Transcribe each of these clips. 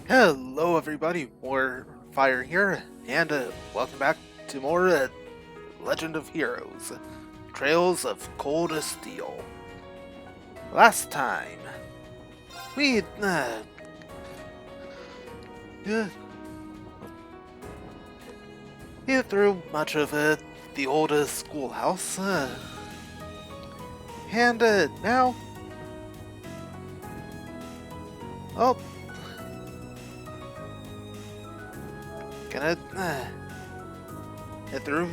Hello everybody, more Fire here, and welcome back to more Legend of Heroes, Trails of Cold Steel. Last time, we hit through much of the old schoolhouse, and now, oh, gonna hit through.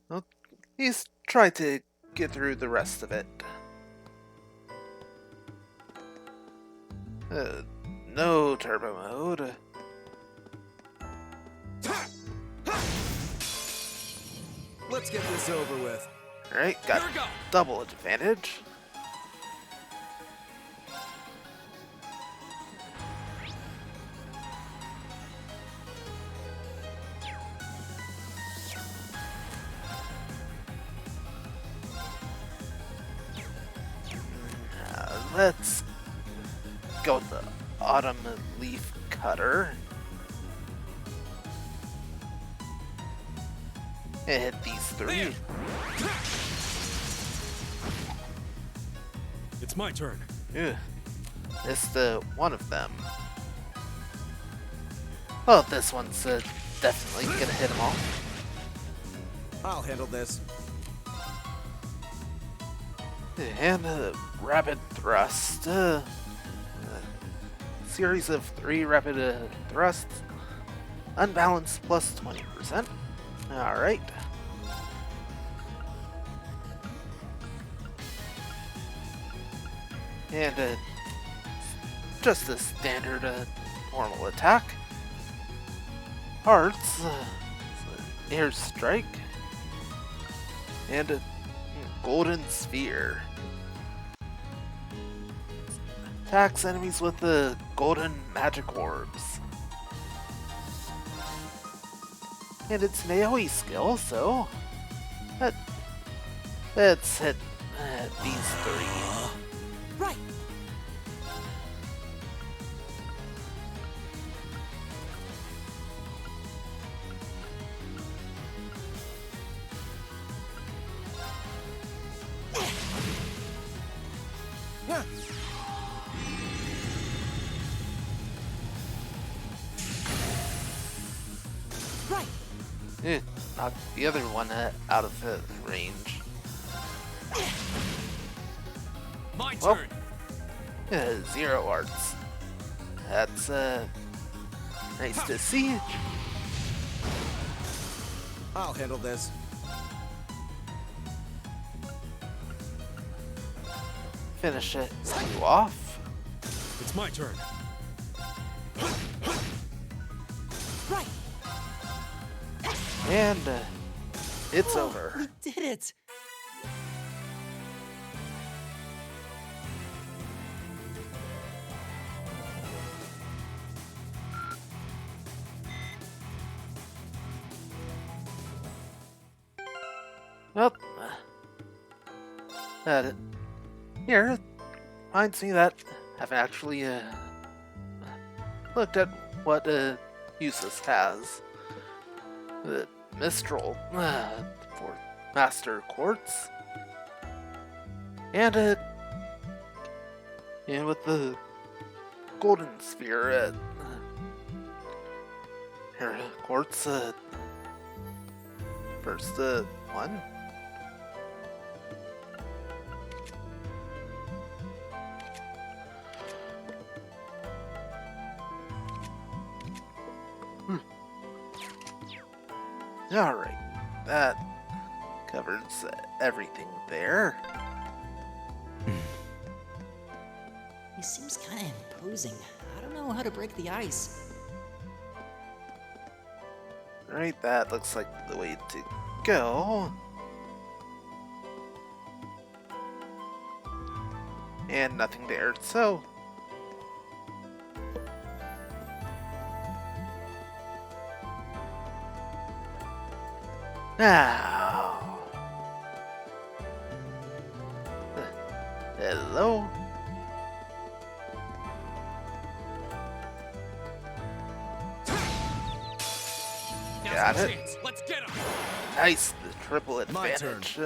Well, he's tried to get through the rest of it. No turbo mode. Let's get this over with. Alright, got double advantage. Let's go with the Autumn Leaf Cutter. And hit these three. It's my turn. Ugh. Missed one of them. Well, this one's definitely gonna hit them all. I'll handle this. And a rapid thrust. Series of 3 rapid thrusts. Unbalanced plus 20%. Alright. And just a standard normal attack. Hearts. Air Strike. And a Golden Sphere. Attacks enemies with the golden magic orbs. And it's an AoE skill, so let's hit these three. Right. Right. Knock the other one out of range. My Well, turn. 0 arts. That's nice to see. I'll handle this. Finish it you off. It's my turn. Right. And it's over. We did it. Well, that here reminds me that I haven't actually looked at what uses has. The Mistral for Master Quartz, and with the Golden Sphere here, Quartz first one. Alright, that covers everything there. He seems kind of imposing. I don't know how to break the ice. Right, that looks like the way to go. And nothing there, so now. Hello. got it. chance. Let's get him. Nice, the triple My advantage.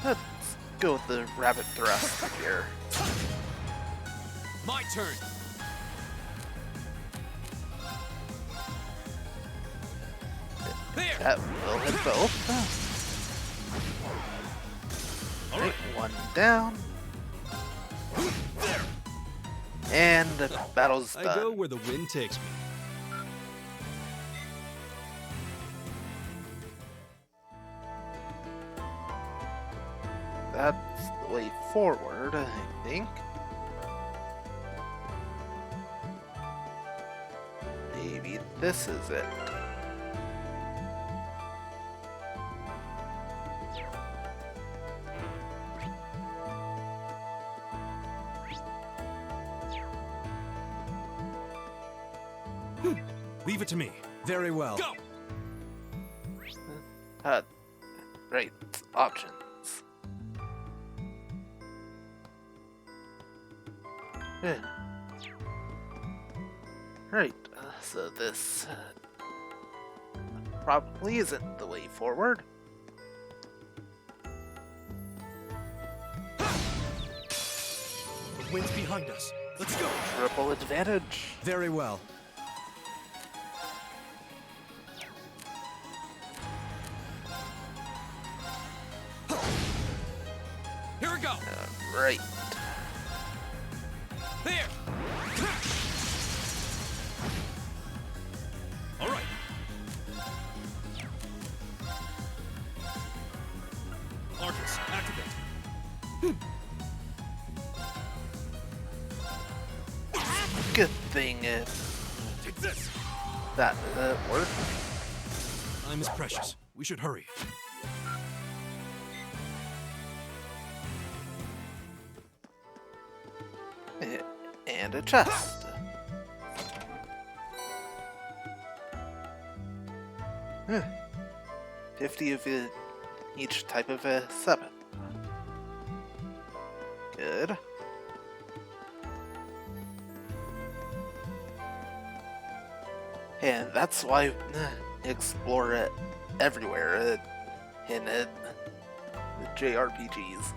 Let's go with the rabbit thrust here. My turn. There. That will hit both. All Right, right. one down. And the battle's I go done. where the wind takes me. That's the way forward, I think. Maybe this is it. Leave it to me. Very well. Go. Right, options. Yeah. Right, so this probably isn't the way forward. The wind's behind us. Let's go. Triple advantage. Very well. Here we go. Right. There. All right. Arcus, activate. Good thing Take this. that worked. Time is precious. We should hurry. And a chest. Huh. 50 of each type of 7. Good. And that's why explore it everywhere in the JRPGs.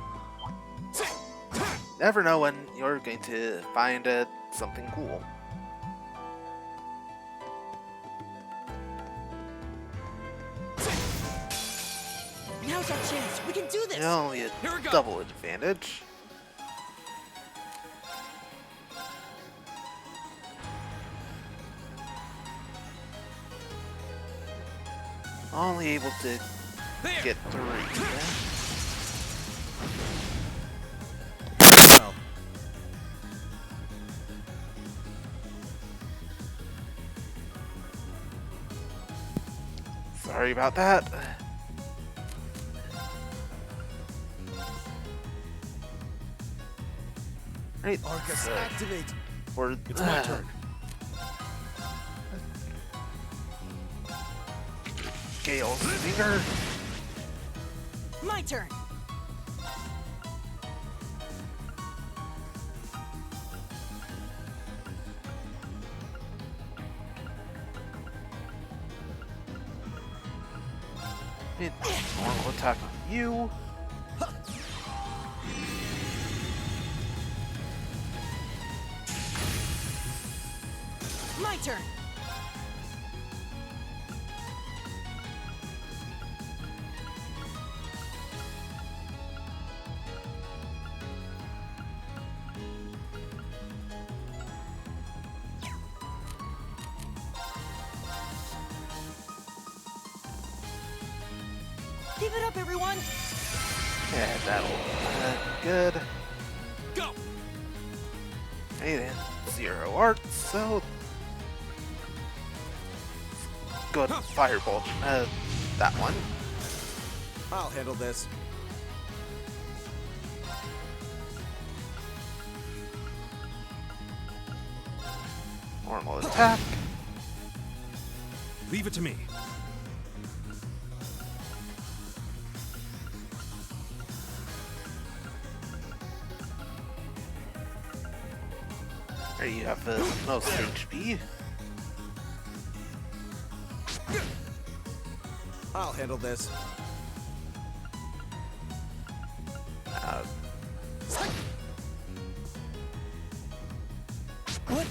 Never know when you're going to find something cool. Now's our chance. We can do this. Only a Here we go. double advantage. Only able to There. get 3. Well. Sorry about that. Right, Arcus, so activate. we're It's my turn. Gale's finger. My turn. Normal attack on you. My turn. Give it up, everyone. Yeah, that'll good. Go. Hey then, 0 arts, so good firebolt. That one. I'll handle this. Normal attack. Leave it to me. There you have the most HP. I'll handle this. What?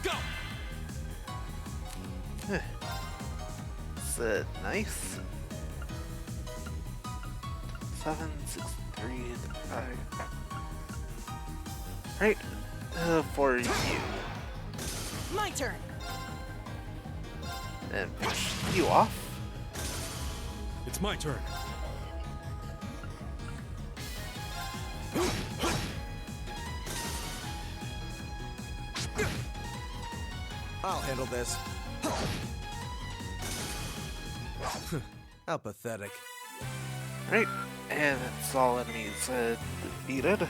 Go! It's nice. 7, 6, 3, 5. Right, for you. My turn. And push you off. It's my turn. I'll handle this. How pathetic. Right, and that's all enemies defeated.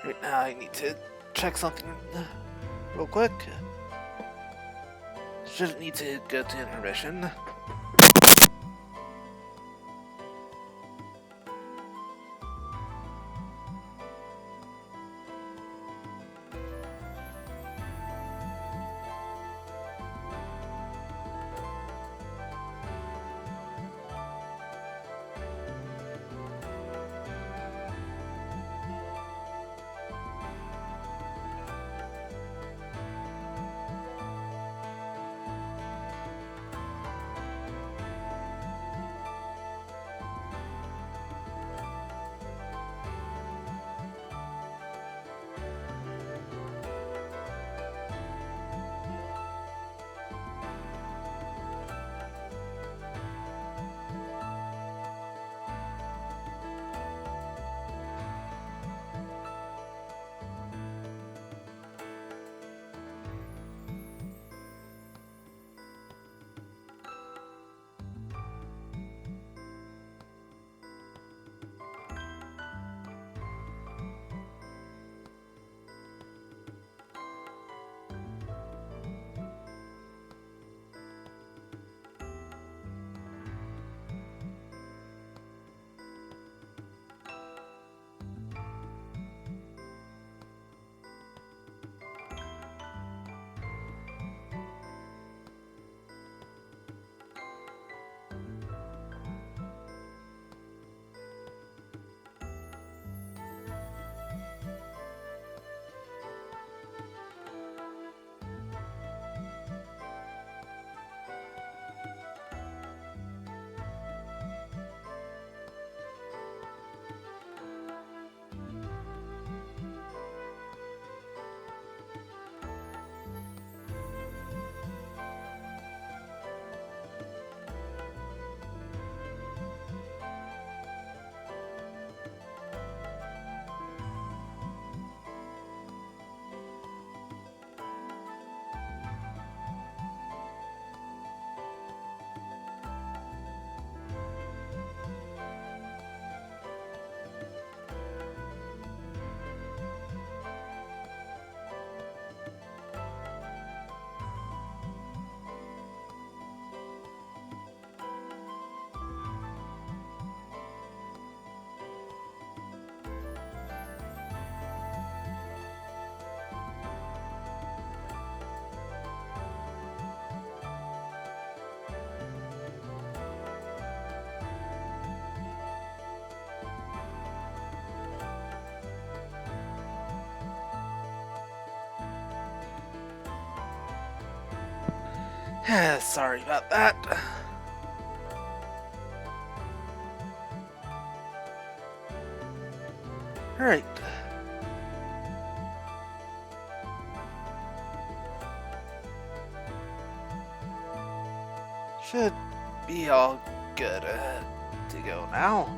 Right now I need to check something real quick. Shouldn't need to go to intermission. Sorry about that. Alright. Should be all good to go now.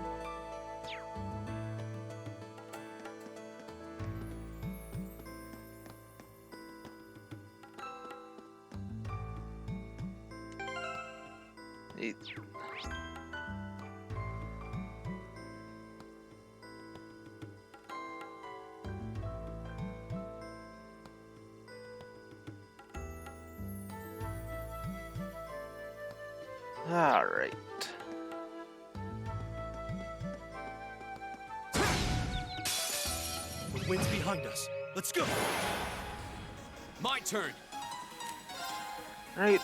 It- All right. wind's behind us. Let's go. My turn. Right,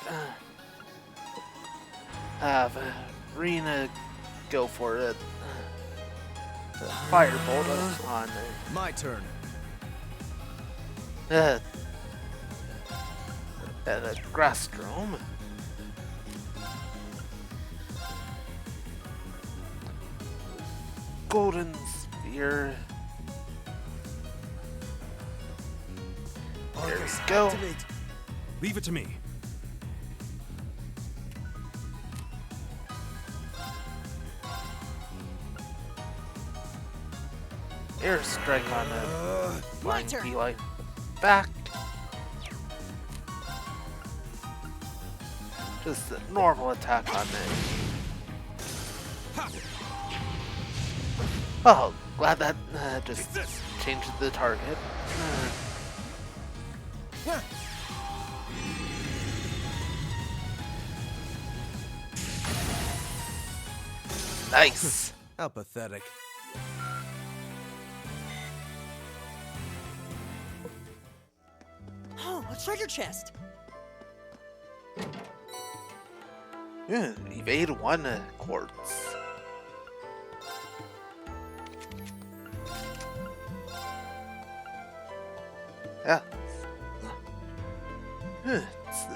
have Rena go for it. The firebolt on My turn. the grass drome. Golden sphere. There Arcus, we go. activate. Leave it to me. Airstrike on the flying turn. beeline. Back. Just a normal attack on it. Ha! Oh, glad that just Take this. changed the target. Ha! Nice. How pathetic. Oh, a treasure chest! Yeah, evade one quartz. Yeah. It's,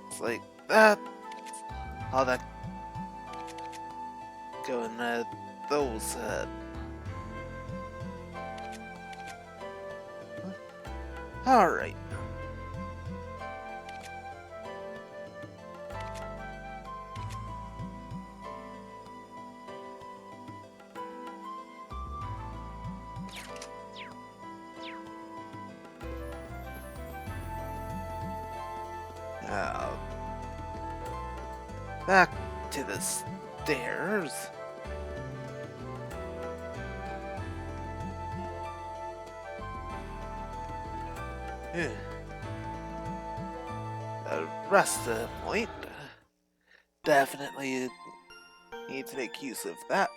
it's like that. How that go in those all right. Now, back to the stairs. Yeah. A rest point. Definitely need to make use of that.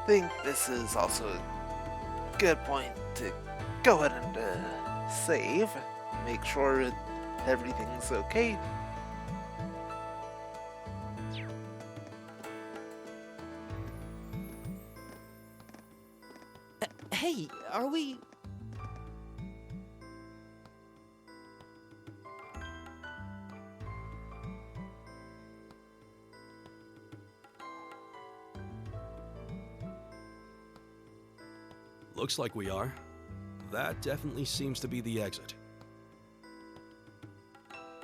Think this is also a good point to go ahead and save. Make sure everything's okay. Hey, are we... Looks like we are. That definitely seems to be the exit.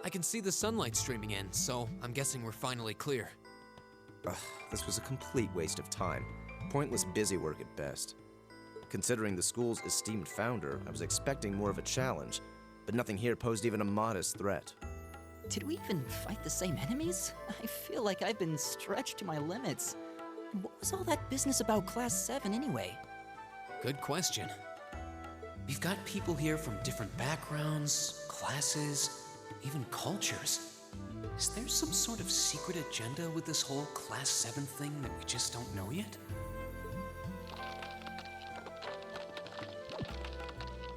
I can see the sunlight streaming in, so I'm guessing we're finally clear. Ugh, this was a complete waste of time. Pointless busywork at best. Considering the school's esteemed founder, I was expecting more of a challenge, but nothing here posed even a modest threat. Did we even fight the same enemies? I feel like I've been stretched to my limits. And what was all that business about Class 7 anyway? Good question. We've got people here from different backgrounds, classes, even cultures. Is there some sort of secret agenda with this whole Class 7 thing that we just don't know yet?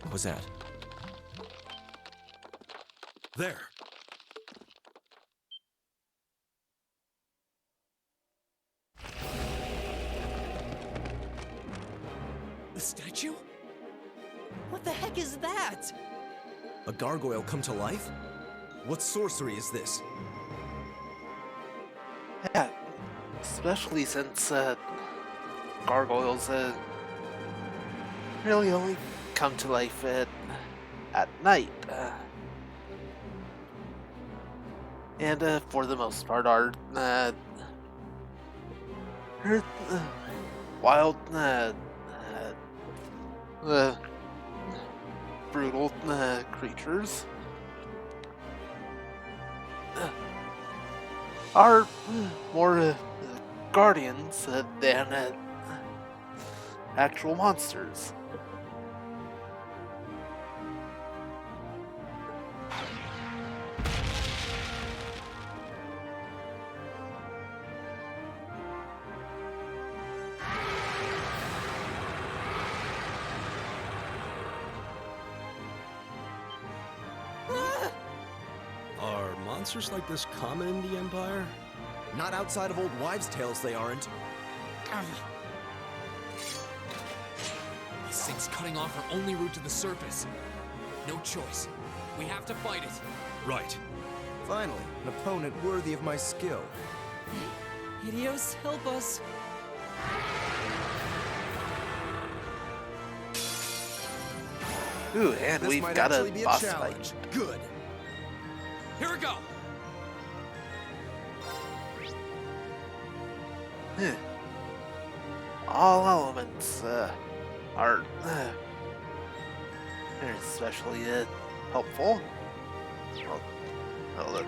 What was that? There. The statue? What the heck is that? A gargoyle come to life? What sorcery is this? Yeah, especially since gargoyles really only come to life at night. And for the most part are wild, brutal creatures. Are more guardians than actual monsters. monsters like this common in the Empire? Not outside of old wives' tales, they aren't. This thing's cutting off our only route to the surface. No choice. We have to fight it. Right. Finally, an opponent worthy of my skill. Hideos, help us. Ooh, and This we've might got actually a be a boss challenge. fight. Good. Here we go. Huh. All elements are especially helpful. Oh, look.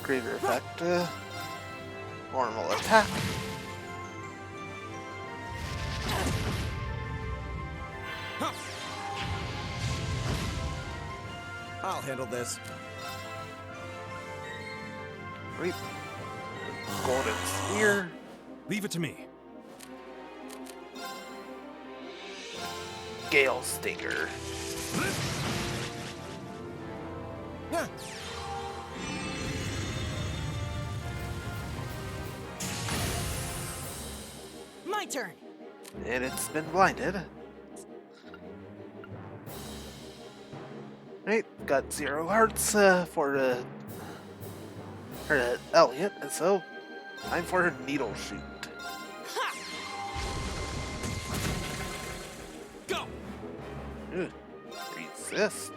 Greater effect. Normal attack. I'll handle this. Great. Golden Spear. Leave it to me. Gale Stinger. My turn. And it's been blinded. Right, got 0 hearts for Elliot, and so time for a needle shoot. Go. Ugh, resist.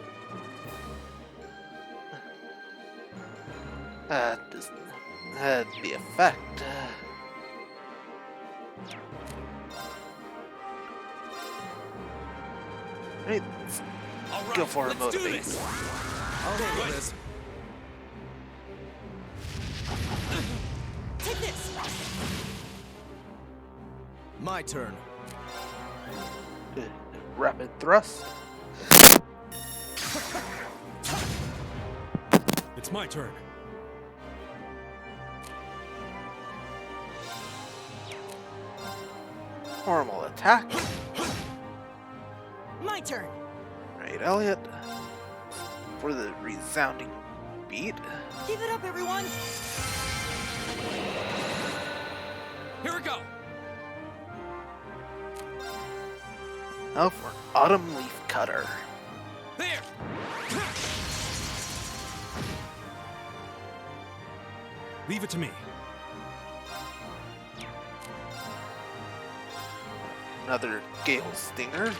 Just the effect. Right, All right, go for a let's do motivate. this. I'll handle this. Take this. My turn. Rapid thrust. It's my turn. Normal attack. My turn. Right, Elliot. For the resounding beat. Give it up, everyone. Here we go. Now for Autumn Leaf Cutter. There. Leave it to me. Another Gale Stinger.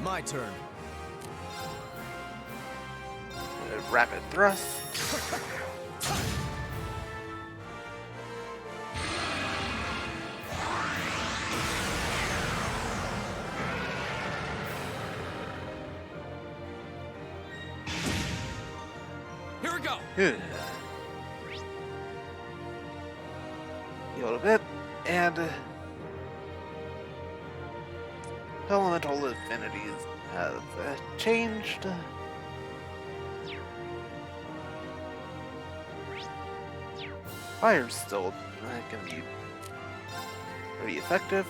My turn. Rapid thrust. Here we go. Heal a bit, and elemental affinities have changed. Fire's still can be pretty effective.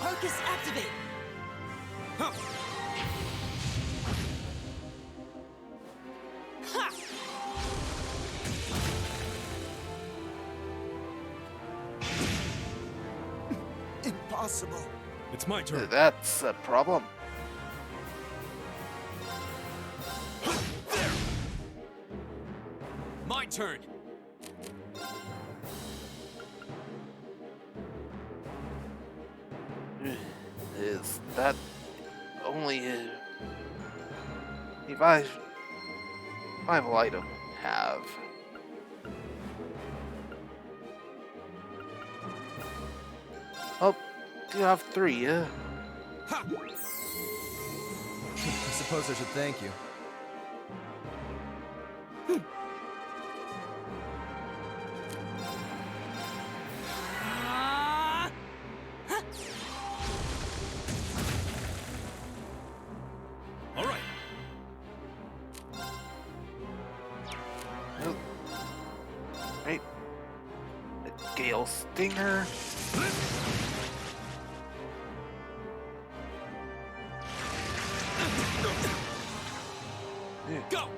Arcus activate. Huh. Ha! Impossible. It's my turn. That's a problem. My turn. Is that only revival item have? Oh, you have 3, Ha! I suppose I should thank you. Ah! All right. Gale Stinger. Go!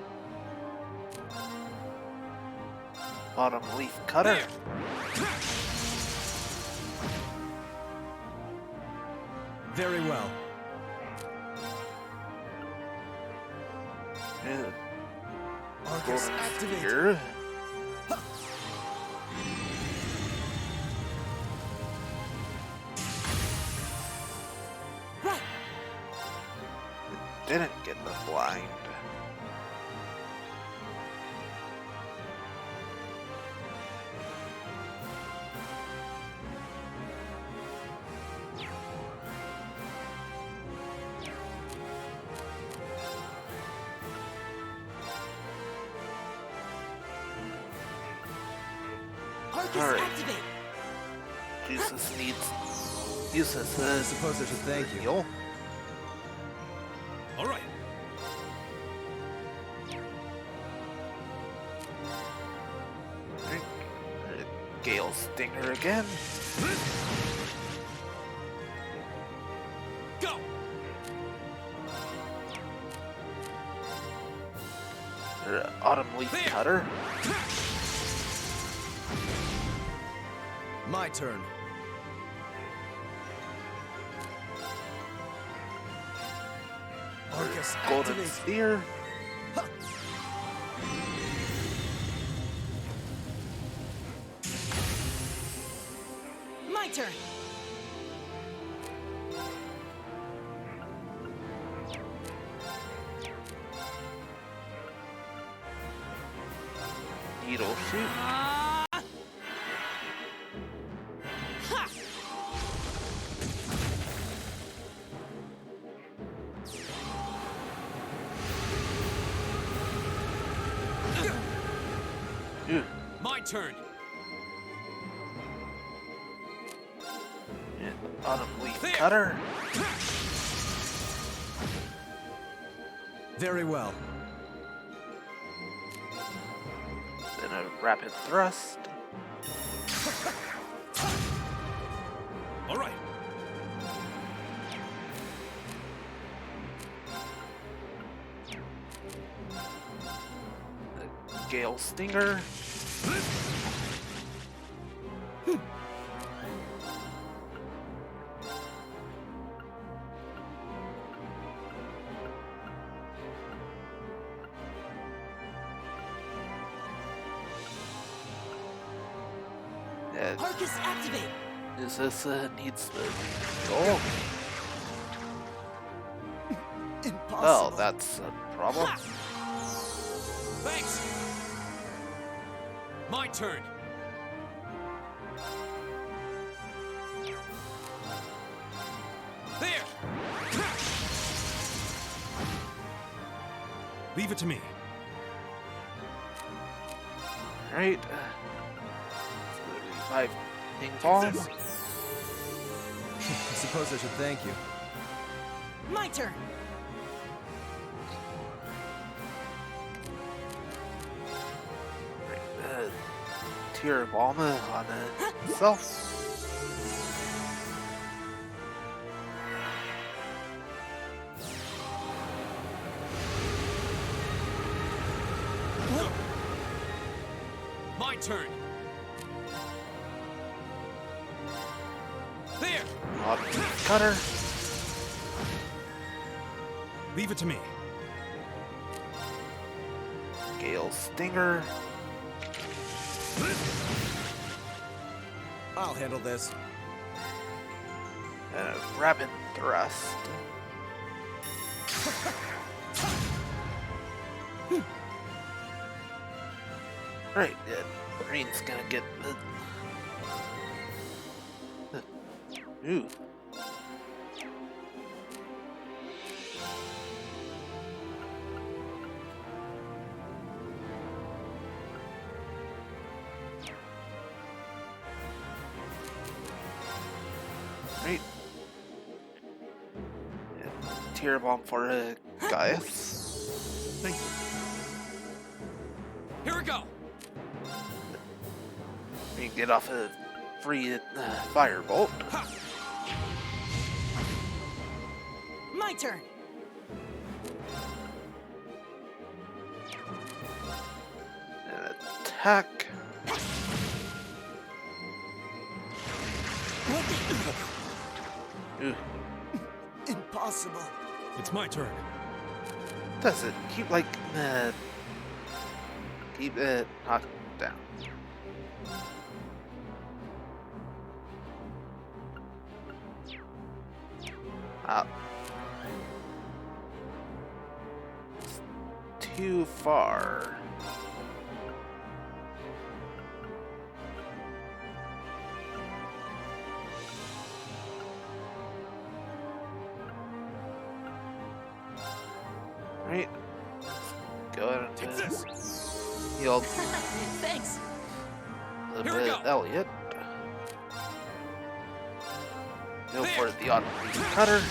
Bottom Leaf Cutter. Very well. Arcus activate. Here. Right. Didn't get the blind. Arcus Alright. activate. Jesus needs. Uses I suppose I should thank you. heal. All right. Gale Stinger again. Go! Autumn Leaf There. Cutter. My turn. Arcus Golden activate. Spear. My turn. Needle Shoot. Ha! Ew. My turn. And Autumn Leaf There. Cutter. Very well. Then a Rapid Thrust. All right. Gale Stinger. Arcus activate. Is this needs the goal? Impossible. Well, that's a problem. Thanks. My turn. There. Leave it to me. Right. Revive Ping Pong. I suppose I should thank you. My turn. Tear of Alma on itself. My turn. There. Autumn Cutter. Leave it to me. Gale Stinger. I'll handle this. And a Rapid Thrust. Right, Green's gonna get the. Ooh. Right. Yeah, Tear Bomb for Gaius. Thank you. Here we go. We can get off of free firebolt. My turn. And attack. Ooh. Impossible. It's my turn. Does it keep like keep it knocked down? Ah. It's too far. Right. Go ahead and Take this. heal Thanks. a Here we bit go. Elliot. Go There. for the auto cutter.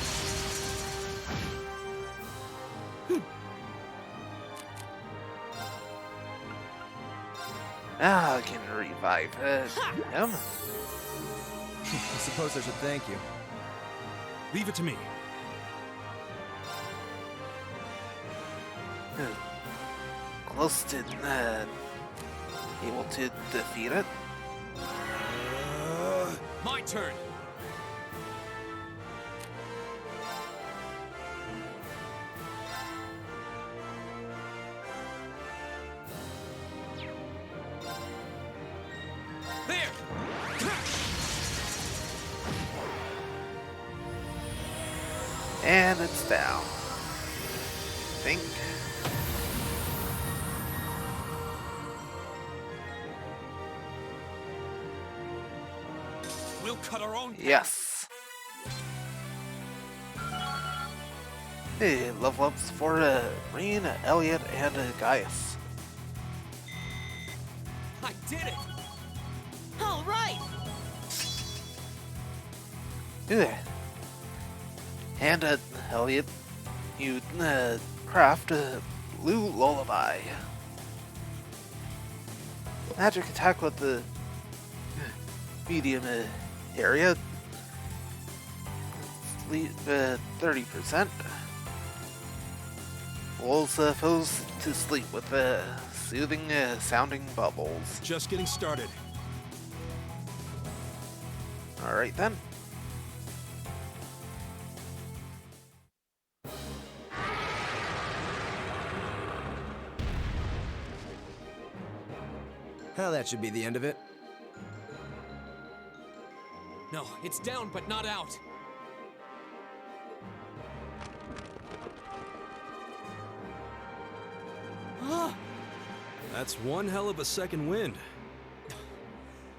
Now I can revive him. I suppose I should thank you. Leave it to me. Close to able to defeat it. My turn. There. And it's down. Think. We'll cut our own. Yes. Hey, level ups for Reen, Elliot, and Gaius. I did it. All right. Yeah. And Elliot, you craft a blue lullaby. Magic attack with the medium area. Sleep 30%. Lulls foes to sleep with soothing sounding bubbles. Just getting started. Alright then. Well, that should be the end of it. No, it's down but not out. That's one hell of a second wind.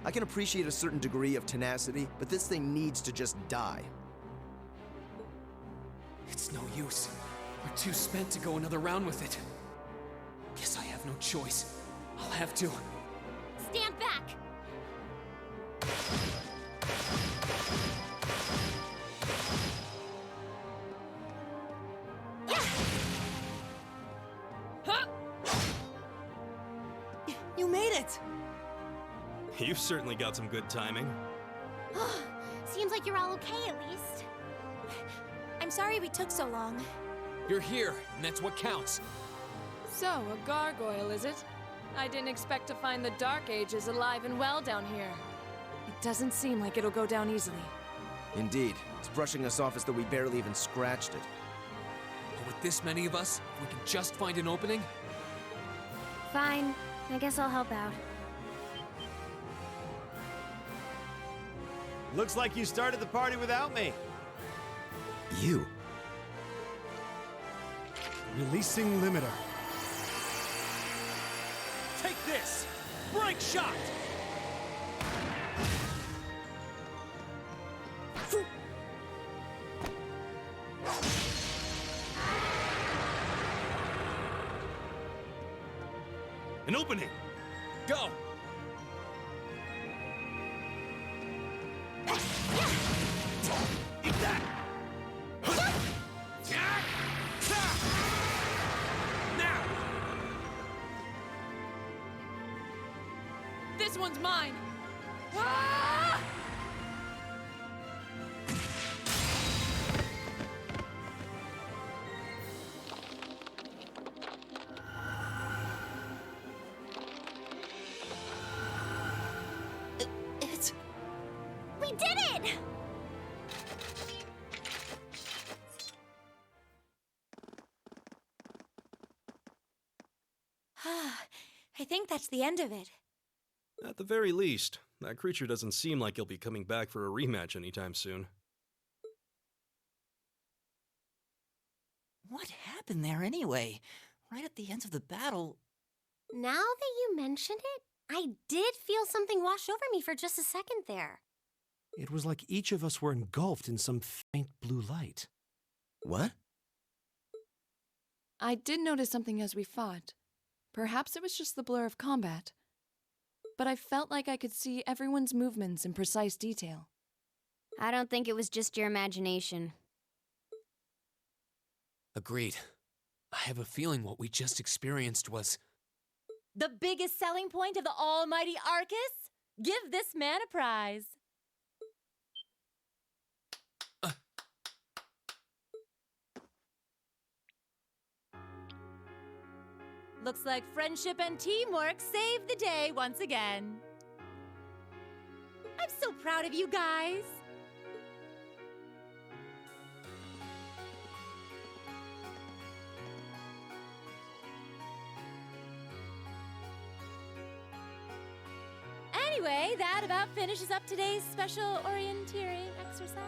I can appreciate a certain degree of tenacity, but this thing needs to just die. It's no use. We're too spent to go another round with it. Guess I have no choice. I'll have to. Stand back! You made it. You've certainly got some good timing. Seems like you're all okay at least. I'm sorry we took so long. You're here, and that's what counts. So, a gargoyle, is it? I didn't expect to find the Dark Ages alive and well down here. It doesn't seem like it'll go down easily. Indeed. It's brushing us off as though we barely even scratched it. But with this many of us, if we can just find an opening. Fine. I guess I'll help out. Looks like you started the party without me. You? Releasing limiter. Take this! Break shot! An opening! Go! Eat that! Now! This one's mine! Ah! It's... We did it! I think that's the end of it. At the very least, that creature doesn't seem like he'll be coming back for a rematch anytime soon. What happened there anyway? Right at the end of the battle... Now that you mention it, I did feel something wash over me for just a second there. It was like each of us were engulfed in some faint blue light. What? I did notice something as we fought. Perhaps it was just the blur of combat. But I felt like I could see everyone's movements in precise detail. I don't think it was just your imagination. Agreed. I have a feeling what we just experienced was... The biggest selling point of the almighty Arcus? Give this man a prize. Looks like friendship and teamwork saved the day once again. I'm so proud of you guys. Anyway, that about finishes up today's special orienteering exercise.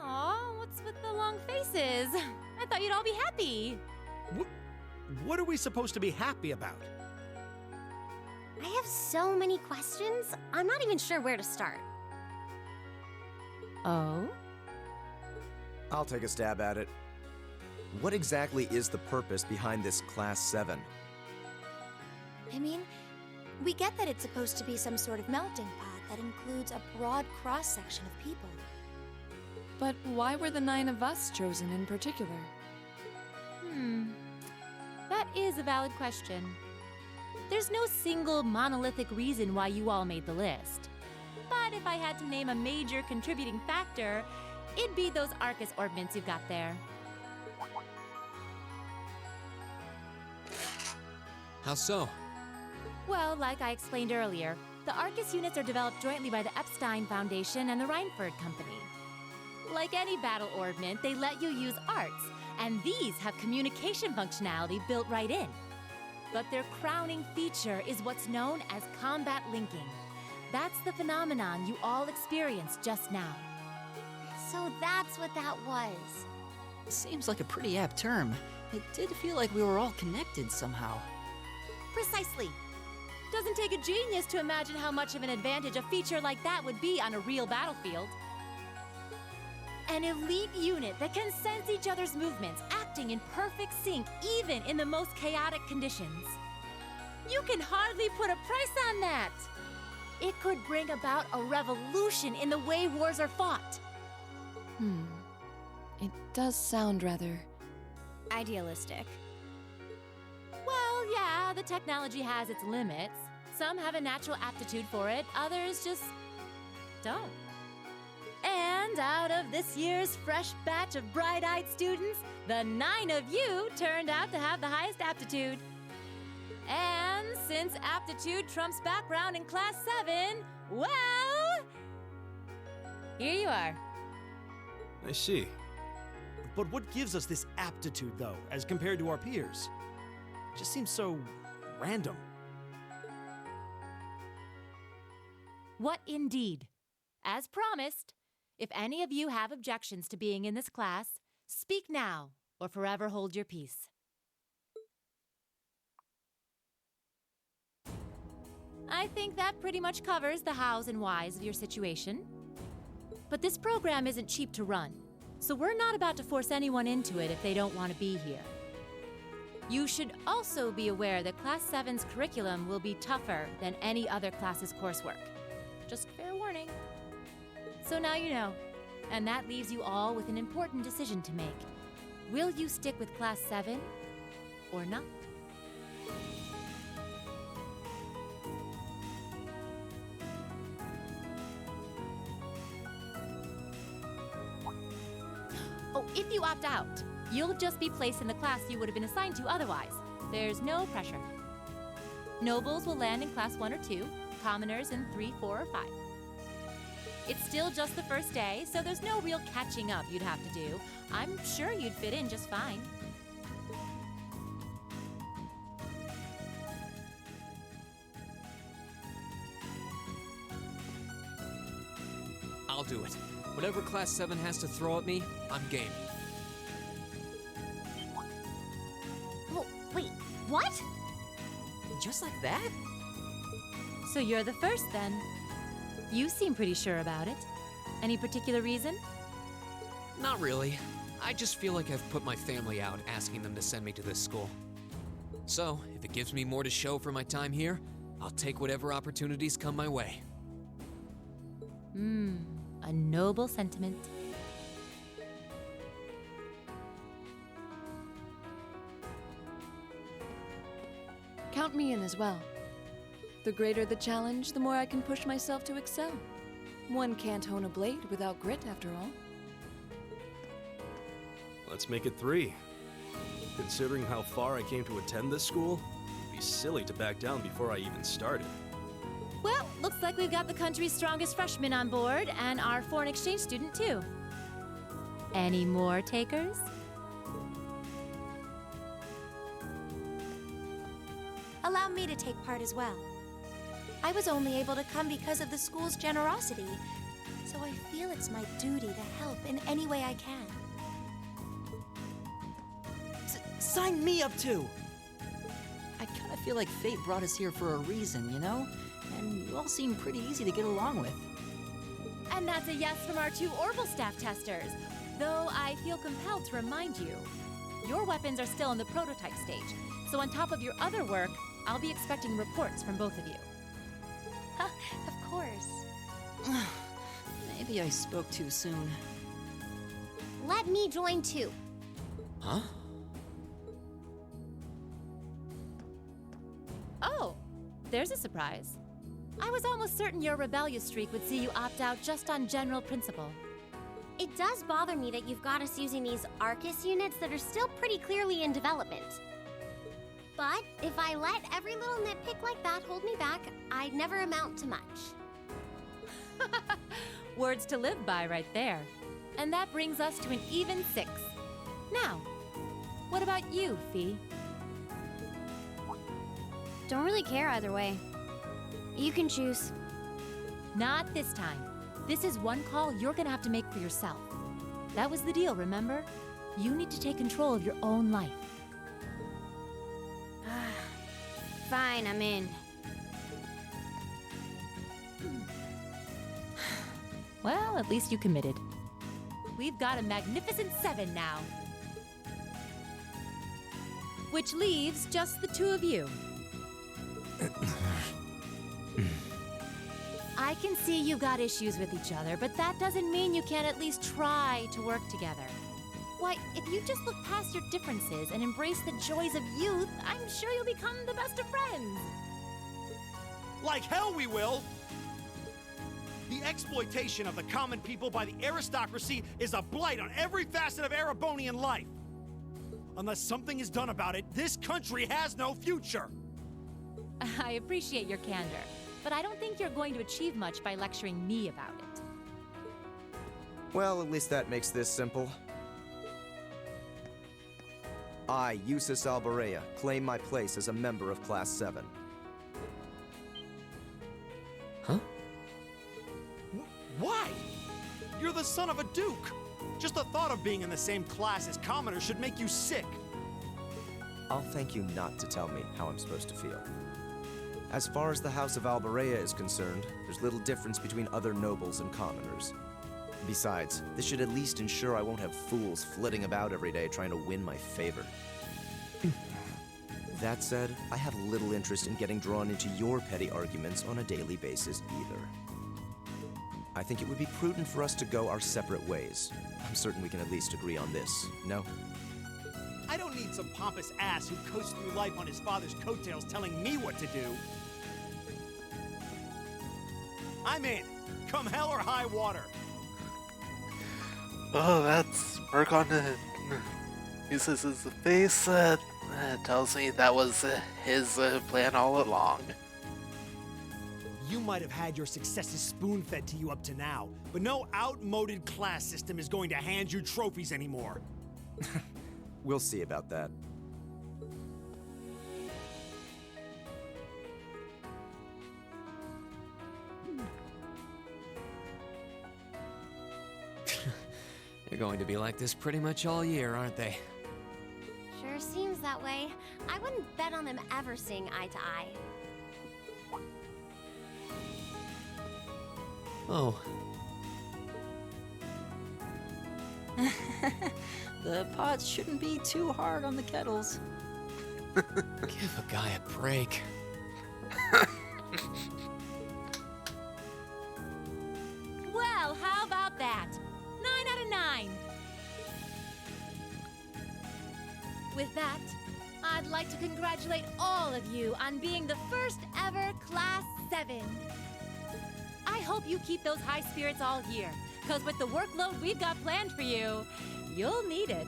Aw, what's with the long faces? I thought you'd all be happy. What are we supposed to be happy about? I have so many questions, I'm not even sure where to start. Oh? I'll take a stab at it. What exactly is the purpose behind this Class 7? I mean, we get that it's supposed to be some sort of melting pot that includes a broad cross-section of people. But why were the 9 of us chosen in particular? That is a valid question. There's no single monolithic reason why you all made the list. But if I had to name a major contributing factor, it'd be those Arcus ordnance you've got there. How so? Well, like I explained earlier, the Arcus units are developed jointly by the Epstein Foundation and the Reinford Company. Like any battle ordnance, they let you use arts, and these have communication functionality built right in. But their crowning feature is what's known as combat linking. That's the phenomenon you all experienced just now. So that's what that was. Seems like a pretty apt term. It did feel like we were all connected somehow. Precisely. Doesn't take a genius to imagine how much of an advantage a feature like that would be on a real battlefield. An elite unit that can sense each other's movements, acting in perfect sync even in the most chaotic conditions. You can hardly put a price on that. It could bring about a revolution in the way wars are fought. It does sound rather... Idealistic. Well, yeah, the technology has its limits. Some have a natural aptitude for it, others just don't. And out of this year's fresh batch of bright-eyed students, the 9 of you turned out to have the highest aptitude. And since aptitude trumps background in Class 7, well, here you are. I see. But what gives us this aptitude, though, as compared to our peers? It just seems so random. What indeed? As promised, if any of you have objections to being in this class, speak now or forever hold your peace. I think that pretty much covers the hows and whys of your situation. But this program isn't cheap to run, so we're not about to force anyone into it if they don't want to be here. You should also be aware that Class 7's curriculum will be tougher than any other class's coursework. Just fair warning. So now you know, and that leaves you all with an important decision to make. Will you stick with Class 7 or not? opt out. You'll just be placed in the class you would have been assigned to otherwise. There's no pressure. Nobles will land in class 1 or 2, commoners in 3, 4, or 5. It's still just the first day, so there's no real catching up you'd have to do. I'm sure you'd fit in just fine. I'll do it. Whatever Class 7 has to throw at me, I'm game. Oh, wait, what? Just like that? So you're the first then. You seem pretty sure about it. Any particular reason? Not really. I just feel like I've put my family out asking them to send me to this school. So, if it gives me more to show for my time here, I'll take whatever opportunities come my way. A noble sentiment. Count me in as well. The greater the challenge, the more I can push myself to excel. One can't hone a blade without grit, after all. Let's make it 3. Considering how far I came to attend this school, it'd be silly to back down before I even started. Well, looks like we've got the country's strongest freshman on board, and our foreign exchange student, too. Any more takers? Allow me to take part as well. I was only able to come because of the school's generosity, so I feel it's my duty to help in any way I can. Sign me up too! I kinda feel like fate brought us here for a reason, you know? And you all seem pretty easy to get along with. And that's a yes from our 2 Orbital staff testers. Though I feel compelled to remind you, your weapons are still in the prototype stage. So on top of your other work, I'll be expecting reports from both of you. Of course. Maybe I spoke too soon. Let me join too. Huh? Oh, there's a surprise. I was almost certain your rebellious streak would see you opt out just on general principle. It does bother me that you've got us using these Arcus units that are still pretty clearly in development. But if I let every little nitpick like that hold me back, I'd never amount to much. Words to live by right there. And that brings us to an even 6. Now, what about you, Fee? Don't really care either way. You can choose. Not this time. This is one call you're gonna have to make for yourself. That was the deal, remember? You need to take control of your own life. Fine, I'm in. Well, at least you committed. We've got a magnificent 7 now. Which leaves just the 2 of you. I can see you've got issues with each other, but that doesn't mean you can't at least try to work together. Why, if you just look past your differences and embrace the joys of youth, I'm sure you'll become the best of friends. Like hell we will! The exploitation of the common people by the aristocracy is a blight on every facet of Erebonian life. Unless something is done about it, this country has no future. I appreciate your candor, but I don't think you're going to achieve much by lecturing me about it. Well, at least that makes this simple. I, Eustace Alborea, claim my place as a member of Class 7. Huh? Why? You're the son of a duke. Just the thought of being in the same class as commoners should make you sick. I'll thank you not to tell me how I'm supposed to feel. As far as the House of Alborea is concerned, there's little difference between other nobles and commoners. Besides, this should at least ensure I won't have fools flitting about every day trying to win my favor. That said, I have little interest in getting drawn into your petty arguments on a daily basis either. I think it would be prudent for us to go our separate ways. I'm certain we can at least agree on this, no? I don't need some pompous ass who coasts through life on his father's coattails telling me what to do. I'm in. Come hell or high water. Oh, that's Merc on uses his face, tells me that was his plan all along. You might have had your successes spoon-fed to you up to now, but no outmoded class system is going to hand you trophies anymore. We'll see about that. They're going to be like this pretty much all year, aren't they? Sure seems that way. I wouldn't bet on them ever seeing eye to eye. Oh, The pots shouldn't be too hard on the kettles. give a guy a break. Well, how about that? 9 out of 9. With that, I'd like to congratulate all of you on being the first ever Class 7. I hope you keep those high spirits all year, because with the workload we've got planned for you, you'll need it.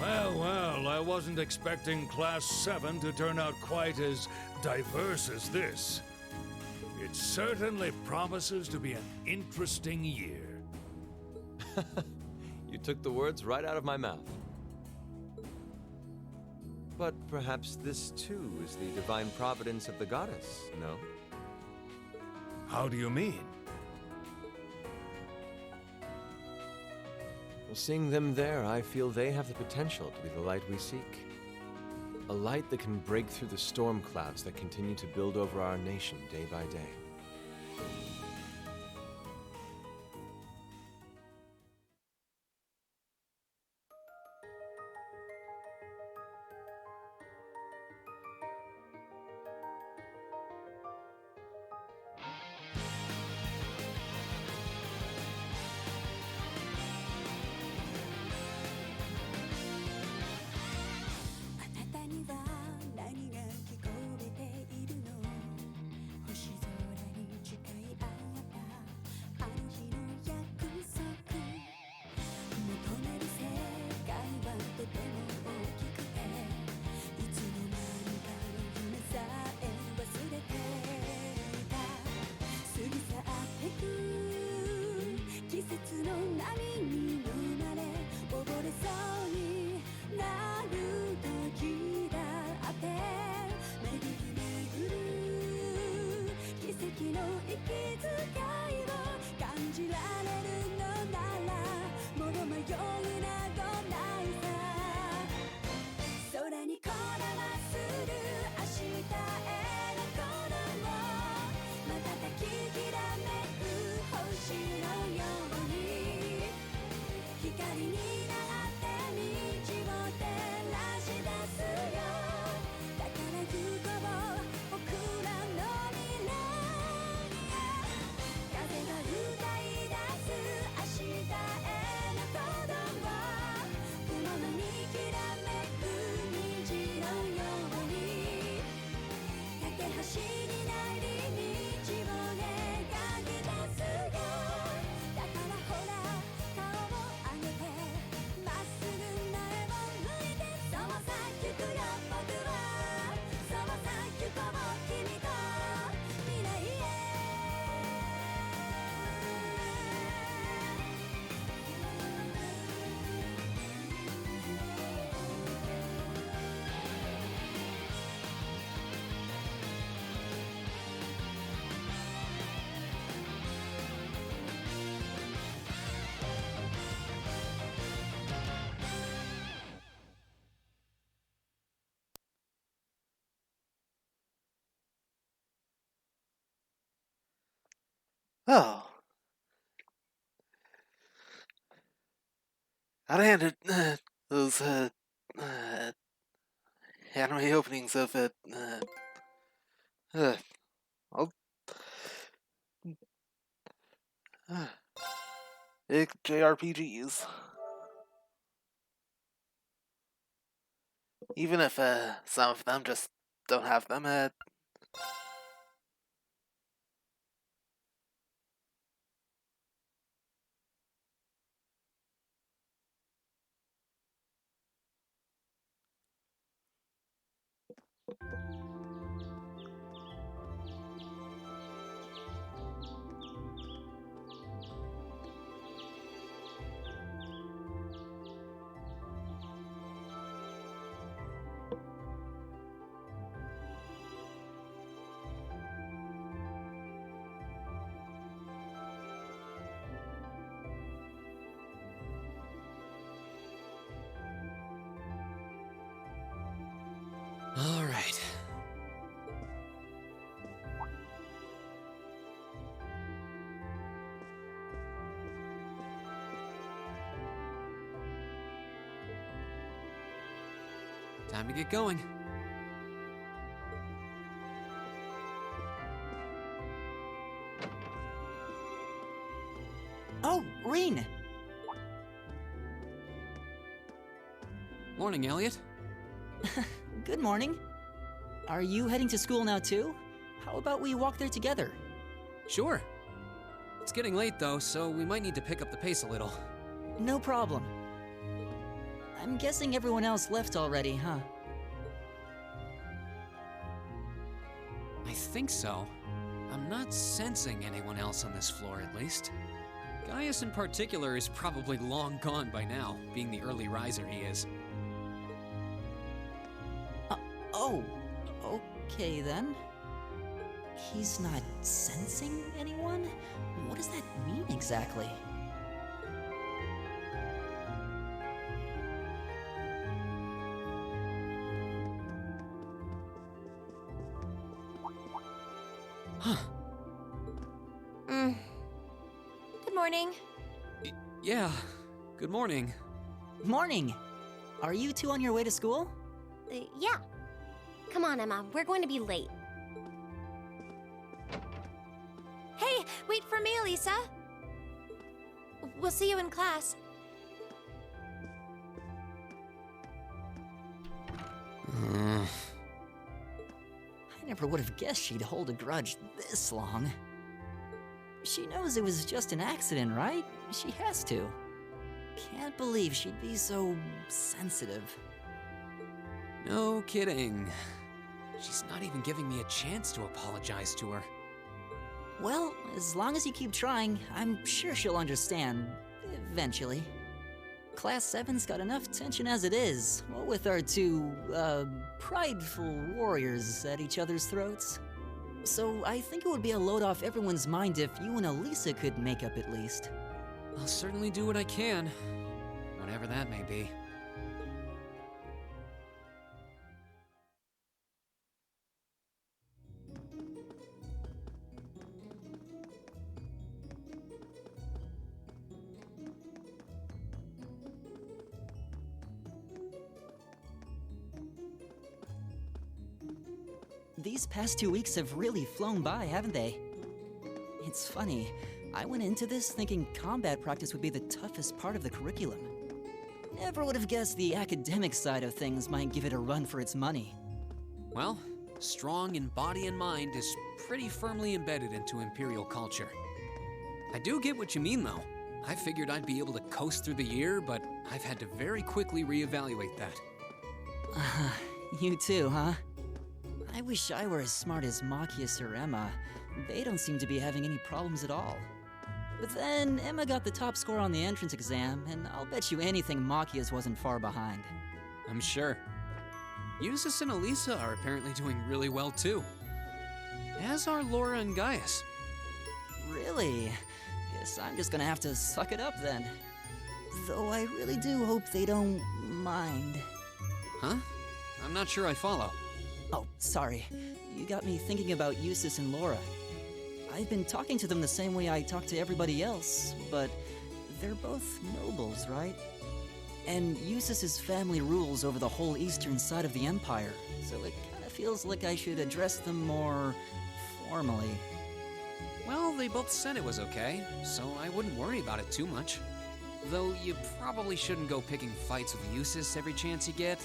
Well, I wasn't expecting Class 7 to turn out quite as diverse as this. It certainly promises to be an interesting year. You took the words right out of my mouth. But perhaps this too is the divine providence of the goddess, no? How do you mean? Well, seeing them there, I feel they have the potential to be the light we seek. A light that can break through the storm clouds that continue to build over our nation day by day. Oh. Gotta hand it, those, anime openings of it, I'll, big JRPGs. Even if some of them just don't have them. All right. Time to get going. Oh, Reen! Morning, Elliot. Good morning. Are you heading to school now too? How about we walk there together? Sure. It's getting late though, so we might need to pick up the pace a little. No problem. I'm guessing everyone else left already, huh? I think so. I'm not sensing anyone else on this floor, at least. Gaius in particular is probably long gone by now, being the early riser he is. Oh, okay then. He's not sensing anyone? What does that mean exactly? Huh. Good morning. Yeah, good morning. Morning! Are you two on your way to school? Yeah. Come on, Emma. We're going to be late. Hey, wait for me, Elisa. We'll see you in class. I never would have guessed she'd hold a grudge this long. She knows it was just an accident, right? She has to. Can't believe she'd be so sensitive. No kidding. She's not even giving me a chance to apologize to her. Well, as long as you keep trying, I'm sure she'll understand. Eventually. Class 7's got enough tension as it is, what with our two, prideful warriors at each other's throats. So I think it would be a load off everyone's mind if you and Elisa could make up at least. I'll certainly do what I can, whatever that may be. These past 2 weeks have really flown by, haven't they? It's funny, I went into this thinking combat practice would be the toughest part of the curriculum. Never would have guessed the academic side of things might give it a run for its money. Well, strong in body and mind is pretty firmly embedded into Imperial culture. I do get what you mean, though. I figured I'd be able to coast through the year, but I've had to very quickly reevaluate that. You too, huh? I wish I were as smart as Machias or Emma. They don't seem to be having any problems at all. But then, Emma got the top score on the entrance exam, and I'll bet you anything Machias wasn't far behind. I'm sure. Eustace and Elisa are apparently doing really well, too. As are Laura and Gaius. Really? Guess I'm just gonna have to suck it up then. Though I really do hope they don't mind. Huh? I'm not sure I follow. Oh, sorry. You got me thinking about Eustace and Laura. I've been talking to them the same way I talk to everybody else, but they're both nobles, right? And Eustace's family rules over the whole eastern side of the Empire, so it kind of feels like I should address them more formally. Well, they both said it was okay, so I wouldn't worry about it too much. Though you probably shouldn't go picking fights with Eustace every chance you get.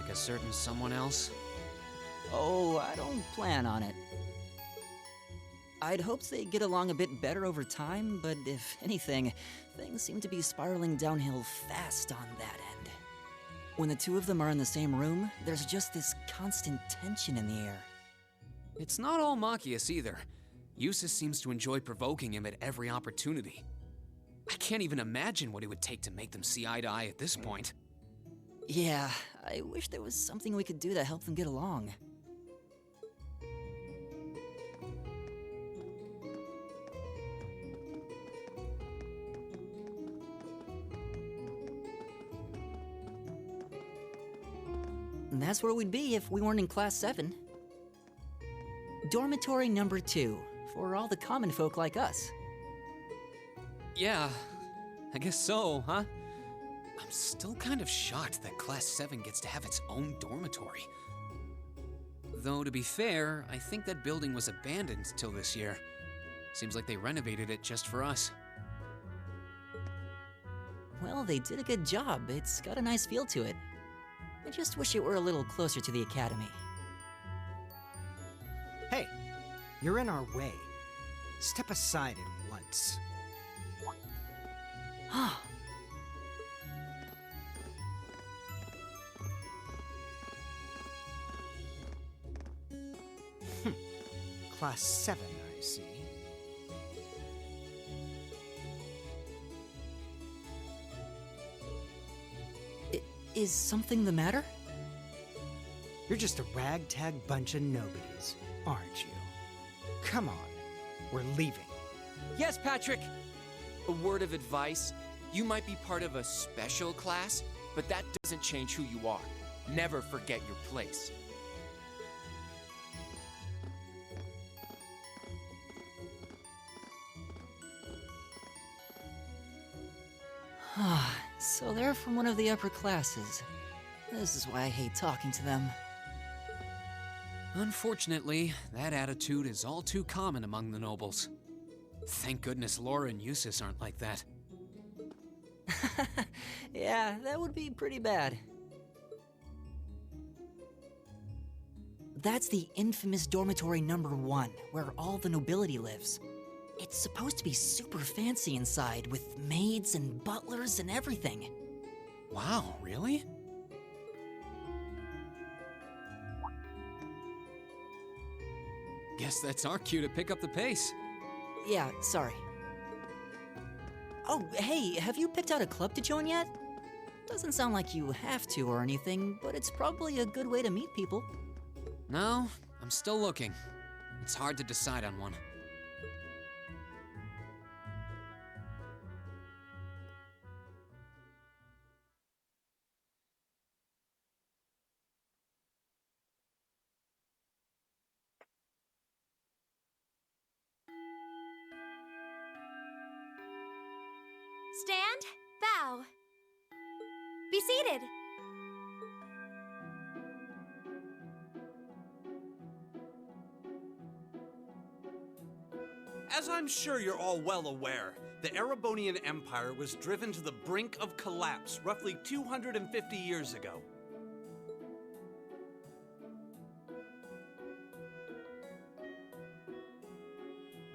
Like a certain someone else? Oh, I don't plan on it. I'd hoped they'd get along a bit better over time, but if anything, things seem to be spiraling downhill fast on that end. When the two of them are in the same room, there's just this constant tension in the air. It's not all Machias either. Eustace seems to enjoy provoking him at every opportunity. I can't even imagine what it would take to make them see eye to eye at this point. Yeah, I wish there was something we could do to help them get along. And that's where we'd be if we weren't in Class 7. Dormitory number 2, for all the common folk like us. Yeah, I guess so, huh? I'm still kind of shocked that Class 7 gets to have its own dormitory. Though, to be fair, I think that building was abandoned till this year. Seems like they renovated it just for us. Well, they did a good job. It's got a nice feel to it. I just wish it were a little closer to the academy. Hey, you're in our way. Step aside at once. Class 7, I see. Is something the matter? You're just a ragtag bunch of nobodies, aren't you? Come on, we're leaving. Yes, Patrick! A word of advice. You might be part of a special class, but that doesn't change who you are. Never forget your place. So they're from one of the upper classes. This is why I hate talking to them. Unfortunately, that attitude is all too common among the nobles. Thank goodness Laura and Eustace aren't like that. Yeah, that would be pretty bad. That's the infamous dormitory number 1, where all the nobility lives. It's supposed to be super fancy inside, with maids and butlers and everything. Wow, really? Guess that's our cue to pick up the pace. Yeah, sorry. Oh, hey, have you picked out a club to join yet? Doesn't sound like you have to or anything, but it's probably a good way to meet people. No, I'm still looking. It's hard to decide on one. Stand, bow. Be seated. As I'm sure you're all well aware, the Erebonian Empire was driven to the brink of collapse roughly 250 years ago.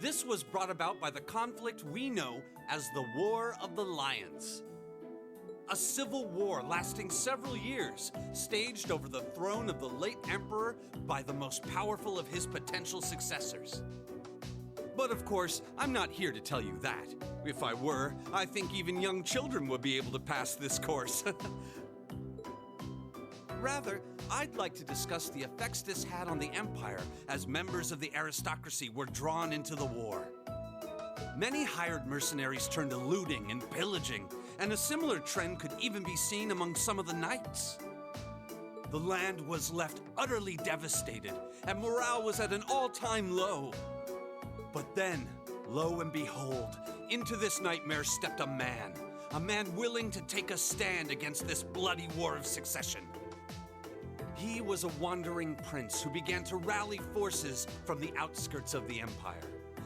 This was brought about by the conflict we know as the War of the Lions. A civil war lasting several years, staged over the throne of the late emperor by the most powerful of his potential successors. But of course, I'm not here to tell you that. If I were, I think even young children would be able to pass this course. Rather, I'd like to discuss the effects this had on the Empire as members of the aristocracy were drawn into the war. Many hired mercenaries turned to looting and pillaging, and a similar trend could even be seen among some of the knights. The land was left utterly devastated, and morale was at an all-time low. But then, lo and behold, into this nightmare stepped a man willing to take a stand against this bloody war of succession. He was a wandering prince who began to rally forces from the outskirts of the empire,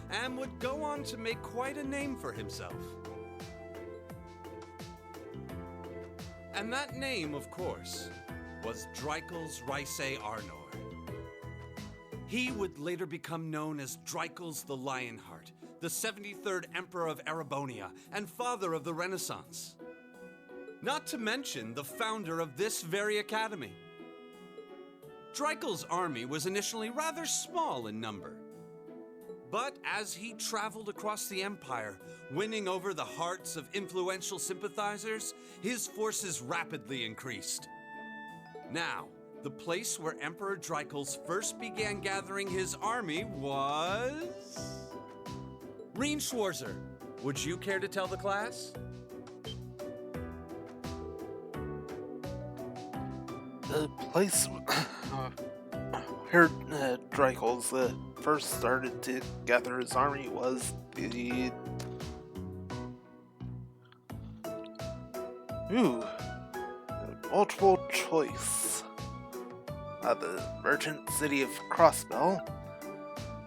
and would go on to make quite a name for himself. And that name, of course, was Dreikel's Ricei Arnor. He would later become known as Dreikel's the Lionheart, the 73rd Emperor of Erebonia and father of the Renaissance. Not to mention the founder of this very academy. Dreikel's army was initially rather small in number. But as he traveled across the Empire, winning over the hearts of influential sympathizers, his forces rapidly increased. Now, the place where Emperor Dreikel first began gathering his army was... Reen Schwarzer, would you care to tell the class? The place where Dreikel first started to gather his army was the... multiple choice. The merchant city of Crossbell,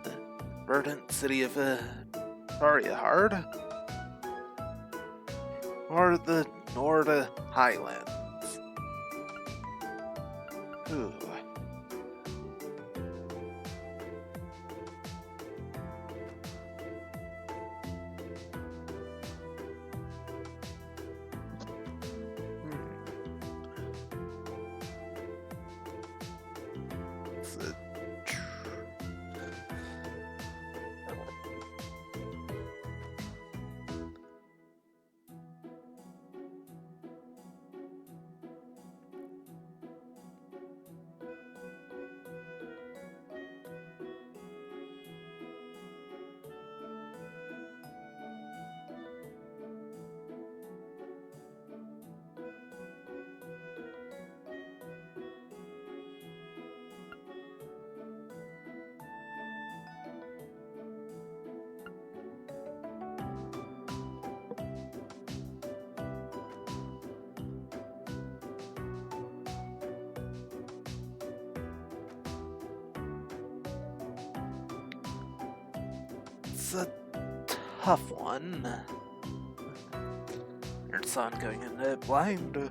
the verdant city of Ariahard, or the Norda Highlands. Ooh. It's a tough one. Your son going in blind.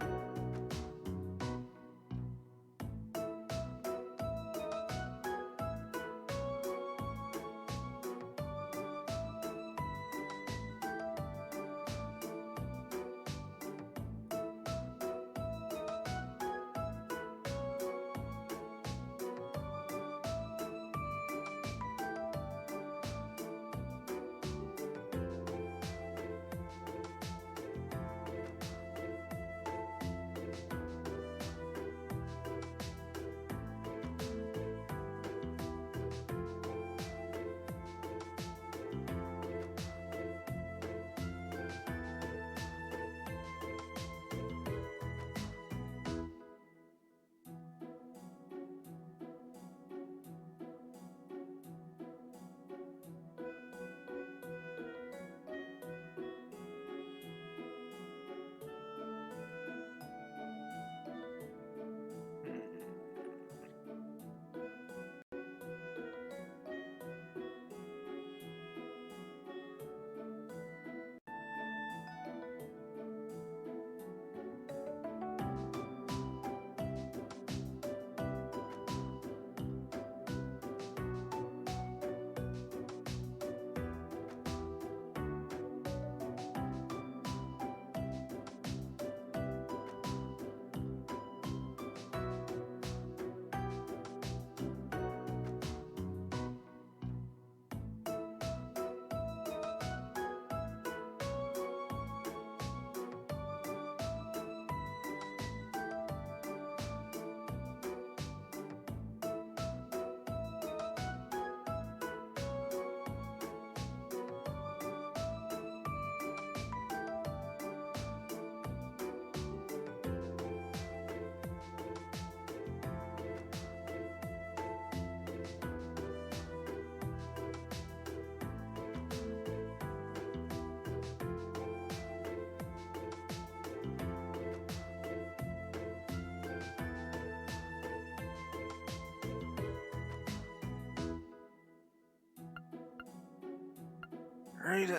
Alright,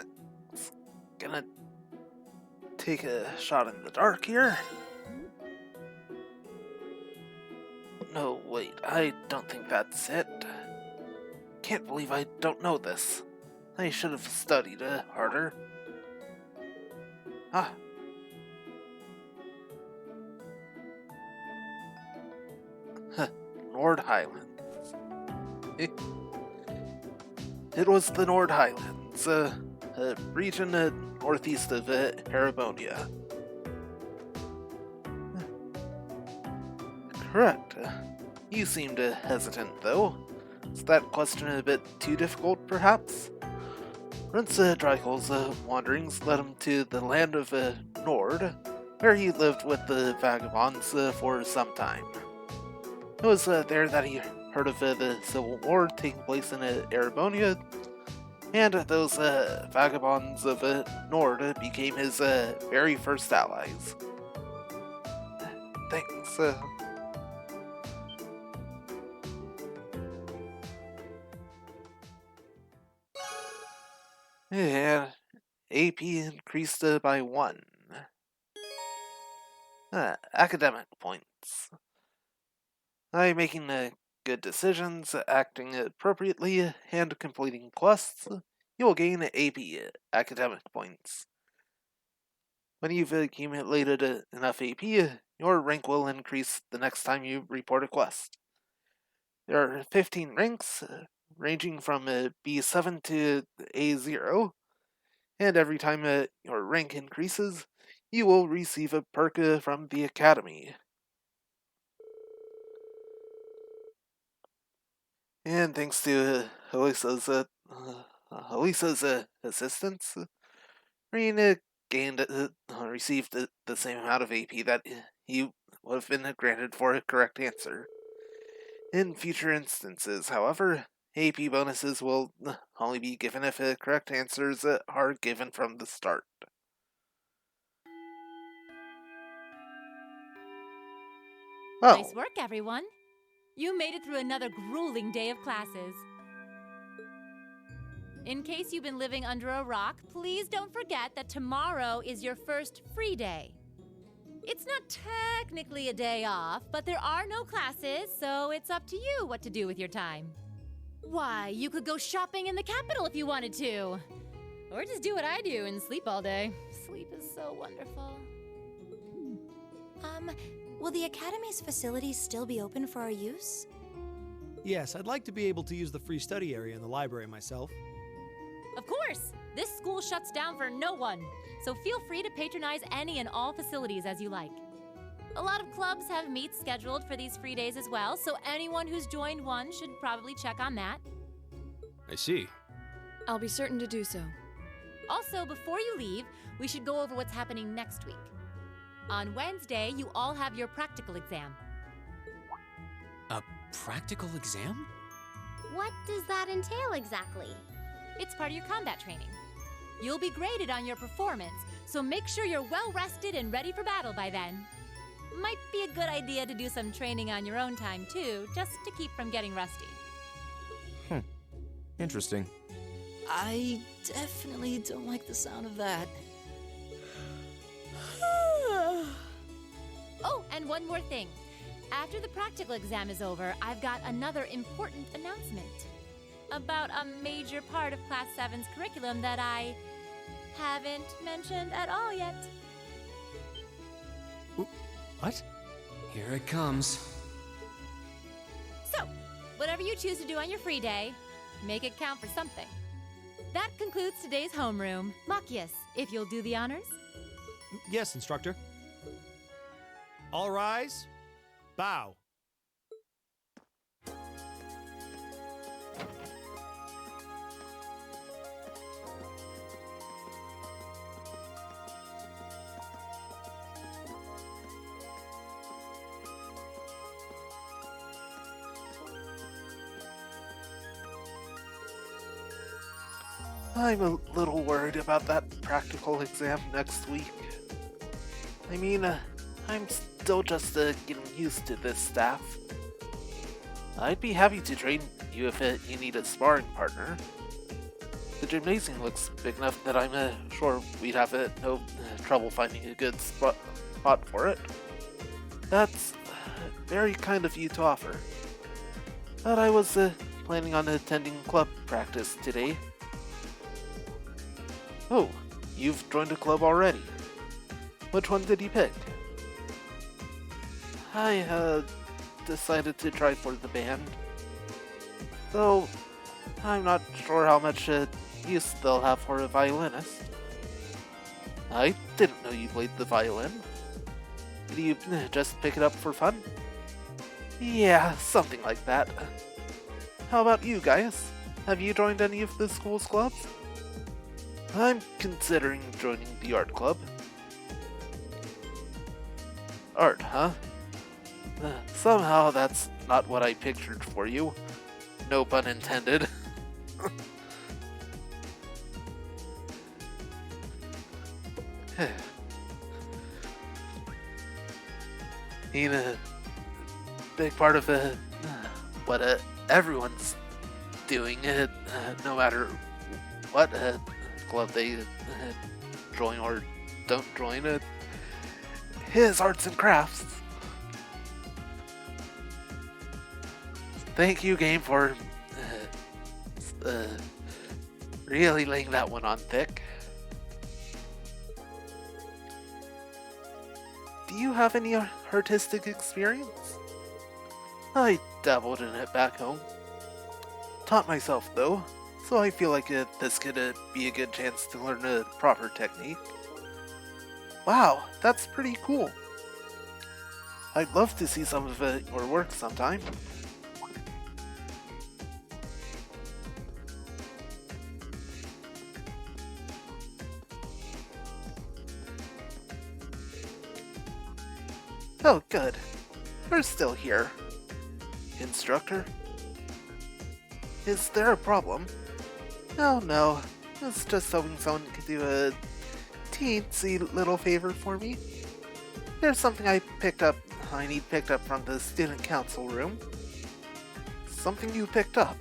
gonna take a shot in the dark here. I don't think that's it. Can't believe I don't know this. I should have studied harder. Ah. Nord Highlands. It was the Nord Highlands, a region northeast of Arabonia. Correct. You seemed hesitant, though. Is that question a bit too difficult, perhaps? Prince Drykel's wanderings led him to the land of Nord, where he lived with the vagabonds for some time. It was there that he heard of the civil war taking place in Arabonia, and those vagabonds of Nord became his very first allies. Thanks. And AP increased by 1. Academic points. By making good decisions, acting appropriately, and completing quests, you will gain AP academic points. When you've accumulated enough AP, your rank will increase the next time you report a quest. There are 15 ranks, ranging from B7 to A0, and every time your rank increases, you will receive a perk from the Academy. And thanks to Elisa's assistance, Reen received the same amount of AP that he would have been granted for a correct answer. In future instances, however, AP bonuses will only be given if correct answers are given from the start. Oh. Nice work, everyone. You made it through another grueling day of classes. In case you've been living under a rock, please don't forget that tomorrow is your first free day. It's not technically a day off, but there are no classes, so it's up to you what to do with your time. Why, you could go shopping in the capital if you wanted to. Or just do what I do and sleep all day. Sleep is so wonderful. Will the Academy's facilities still be open for our use? Yes, I'd like to be able to use the free study area in the library myself. Of course! This school shuts down for no one, so feel free to patronize any and all facilities as you like. A lot of clubs have meets scheduled for these free days as well, so anyone who's joined one should probably check on that. I see. I'll be certain to do so. Also, before you leave, we should go over what's happening next week. On Wednesday, you all have your practical exam. A practical exam? What does that entail exactly? It's part of your combat training. You'll be graded on your performance, so make sure you're well rested and ready for battle by then. Might be a good idea to do some training on your own time too, just to keep from getting rusty. Interesting. I definitely don't like the sound of that. Oh, and one more thing. After the practical exam is over, I've got another important announcement about a major part of Class 7's curriculum that I haven't mentioned at all yet. What? Here it comes. So, whatever you choose to do on your free day, make it count for something. That concludes today's homeroom. Machias, if you'll do the honors. Yes, instructor. All rise. Bow. I'm a little worried about that practical exam next week. I mean, I'm still just getting used to this staff. I'd be happy to train you if you need a sparring partner. The gymnasium looks big enough that I'm sure we'd have no trouble finding a good spot for it. That's very kind of you to offer. but I was planning on attending club practice today. Oh, you've joined a club already. Which one did you pick? I decided to try for the band, though I'm not sure how much use they'll have for a violinist. I didn't know you played the violin. Did you just pick it up for fun? Yeah, something like that. How about you guys? Have you joined any of the school's clubs? I'm considering joining the art club. Art, huh? Somehow that's not what I pictured for you. No pun intended. A big part of what everyone's doing, no matter what club they join or don't join, is arts and crafts. Thank you, game, for really laying that one on thick. Do you have any artistic experience? I dabbled in it back home. Taught myself, though, so I feel like this could be a good chance to learn a proper technique. Wow, that's pretty cool. I'd love to see some of your work sometime. Oh, good. You're still here. Instructor? Is there a problem? No. It's just hoping someone could do a teensy little favor for me. There's something I need picked up from the student council room. Something you picked up?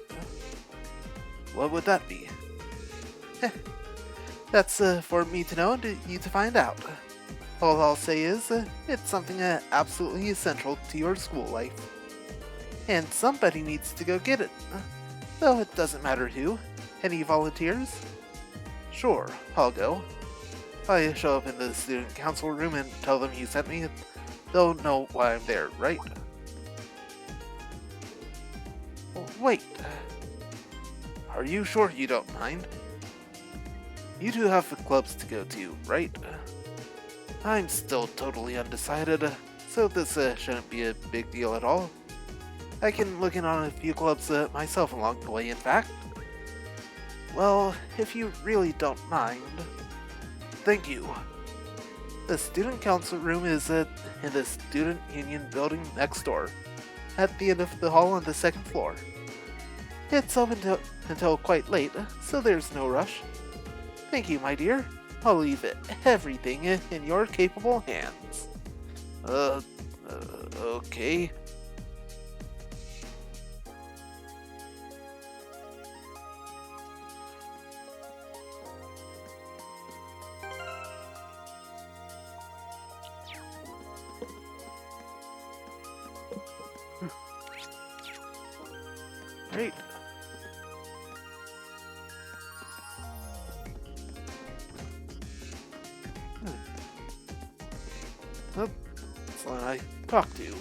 What would that be? That's for me to know and you to find out. All I'll say is, it's something absolutely essential to your school life. And somebody needs to go get it. Though it doesn't matter who. Any volunteers? Sure, I'll go. If I show up in the student council room and tell them you sent me, they'll know why I'm there, right? Wait. Are you sure you don't mind? You two have clubs to go to, right? I'm still totally undecided, so this shouldn't be a big deal at all. I can look in on a few clubs myself along the way, in fact. Well, if you really don't mind. Thank you. The student council room is in the student union building next door, at the end of the hall on the second floor. It's open until quite late, so there's no rush. Thank you, my dear. I'll leave everything in your capable hands. Okay. Great. That's what I talked to.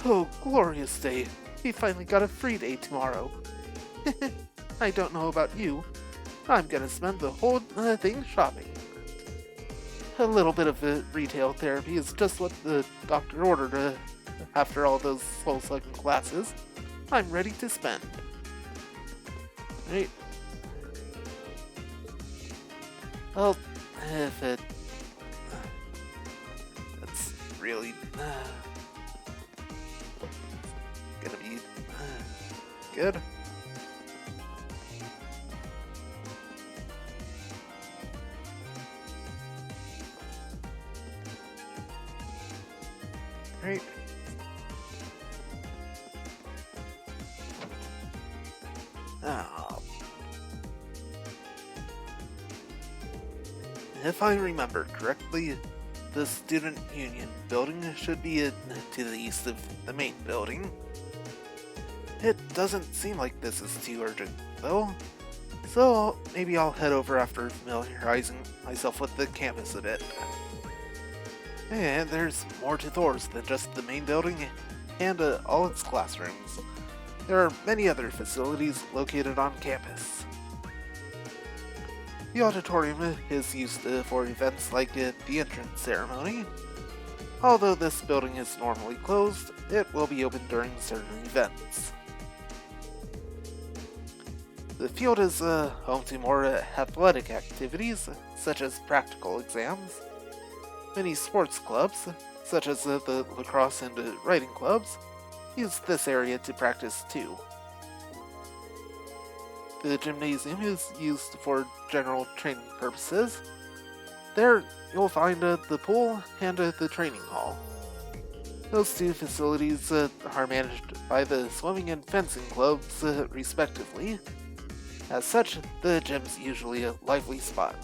Oh, glorious day. We finally got a free day tomorrow. I don't know about you. I'm gonna spend the whole thing shopping. A little bit of retail therapy is just what the doctor ordered after all those soul-sucking classes. I'm ready to spend. Right. Well, if that's really gonna be good. Right. If I remember correctly, the Student Union building should be to the east of the main building. It doesn't seem like this is too urgent, though, so maybe I'll head over after familiarizing myself with the campus a bit. And there's more to Thor's than just the main building and all its classrooms. There are many other facilities located on campus. The auditorium is used for events like the entrance ceremony. Although this building is normally closed, it will be open during certain events. The field is home to more athletic activities, such as practical exams. Many sports clubs, such as the lacrosse and riding clubs, use this area to practice too. The gymnasium is used for general training purposes. There you'll find the pool and the training hall. Those two facilities are managed by the swimming and fencing clubs respectively. As such, the gym's usually a lively spot.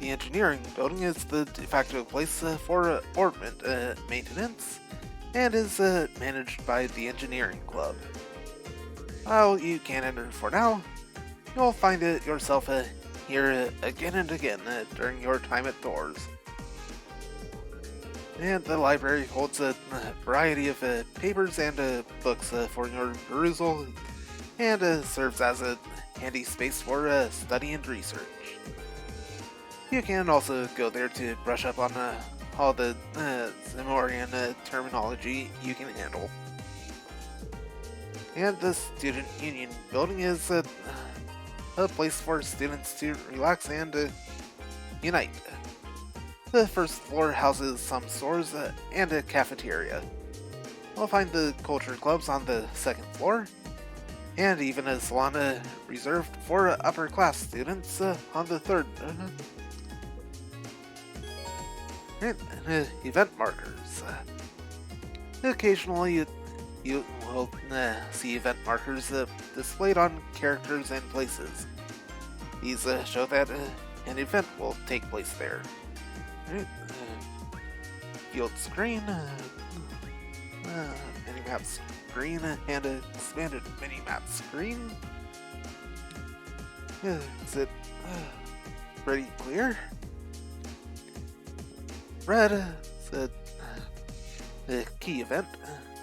The engineering building is the de facto place for ornament maintenance, and is managed by the engineering club. While you can't enter for now, you'll find it yourself here again and again during your time at Thor's. And the library holds a variety of papers and books for your perusal, and serves as a handy space for study and research. You can also go there to brush up on all the Zamorian terminology you can handle. And the Student Union building is a place for students to relax and unite. The first floor houses some stores and a cafeteria. You'll find the culture clubs on the second floor, and even a salon reserved for upper class students on the third. Event markers. Occasionally you will see event markers displayed on characters and places. These show that an event will take place there. Field screen, minimap screen, and expanded minimap screen. Is it pretty clear? Red is a key event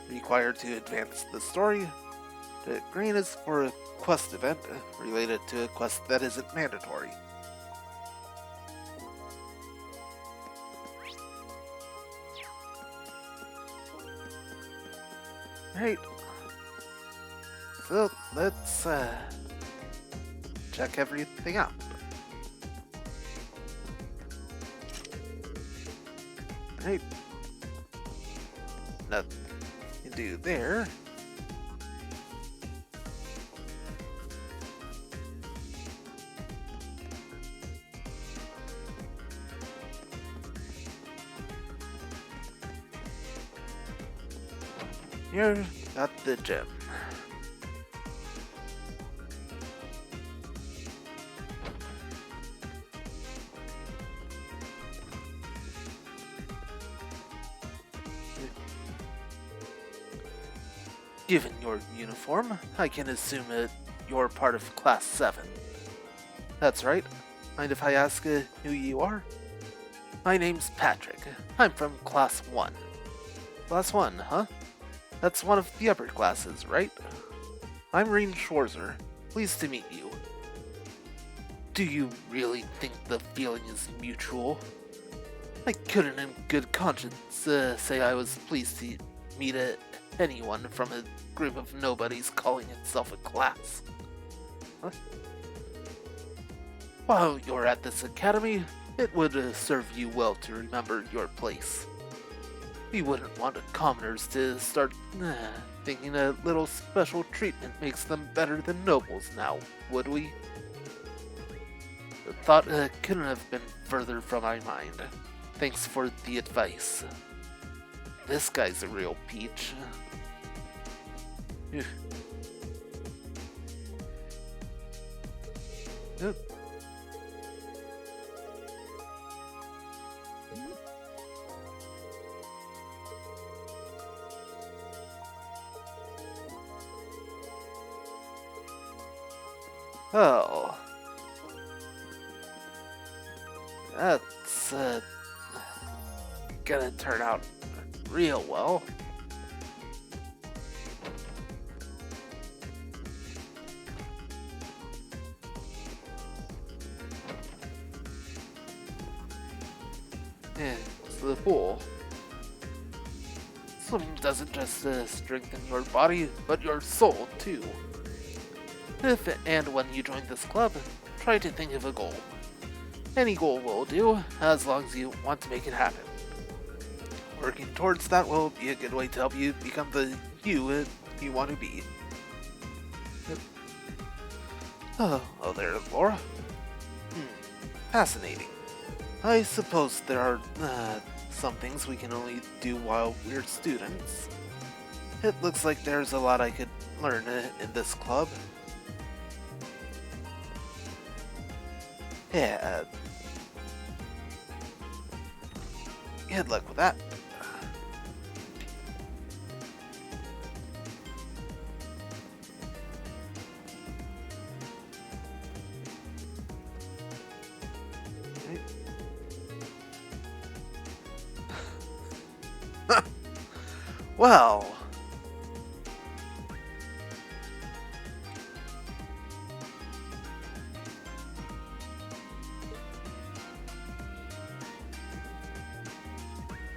required to advance the story. The green is for a quest event related to a quest that isn't mandatory. Right. So let's check everything out. Right. Nothing to do there. Here, got the gem. Given your uniform, I can assume that you're part of Class 7. That's right. Mind if I ask who you are? My name's Patrick. I'm from Class 1. Class 1, huh? That's one of the upper classes, right? I'm Reen Schwarzer. Pleased to meet you. Do you really think the feeling is mutual? I couldn't in good conscience say I was pleased to meet anyone from a group of nobodies calling itself a class. Huh? While you're at this academy, it would serve you well to remember your place. We wouldn't want commoners to start thinking a little special treatment makes them better than nobles now, would we? The thought couldn't have been further from my mind. Thanks for the advice. This guy's a real peach. Oh. That's, gonna turn out real well. It's the pool. Swimming doesn't just strengthen your body, but your soul too. If and when you join this club, try to think of a goal. Any goal will do, as long as you want to make it happen. Working towards that will be a good way to help you become the you want to be. Oh there, Laura. Fascinating. I suppose there are some things we can only do while we're students. It looks like there's a lot I could learn in this club. Yeah. Good luck with that. Well.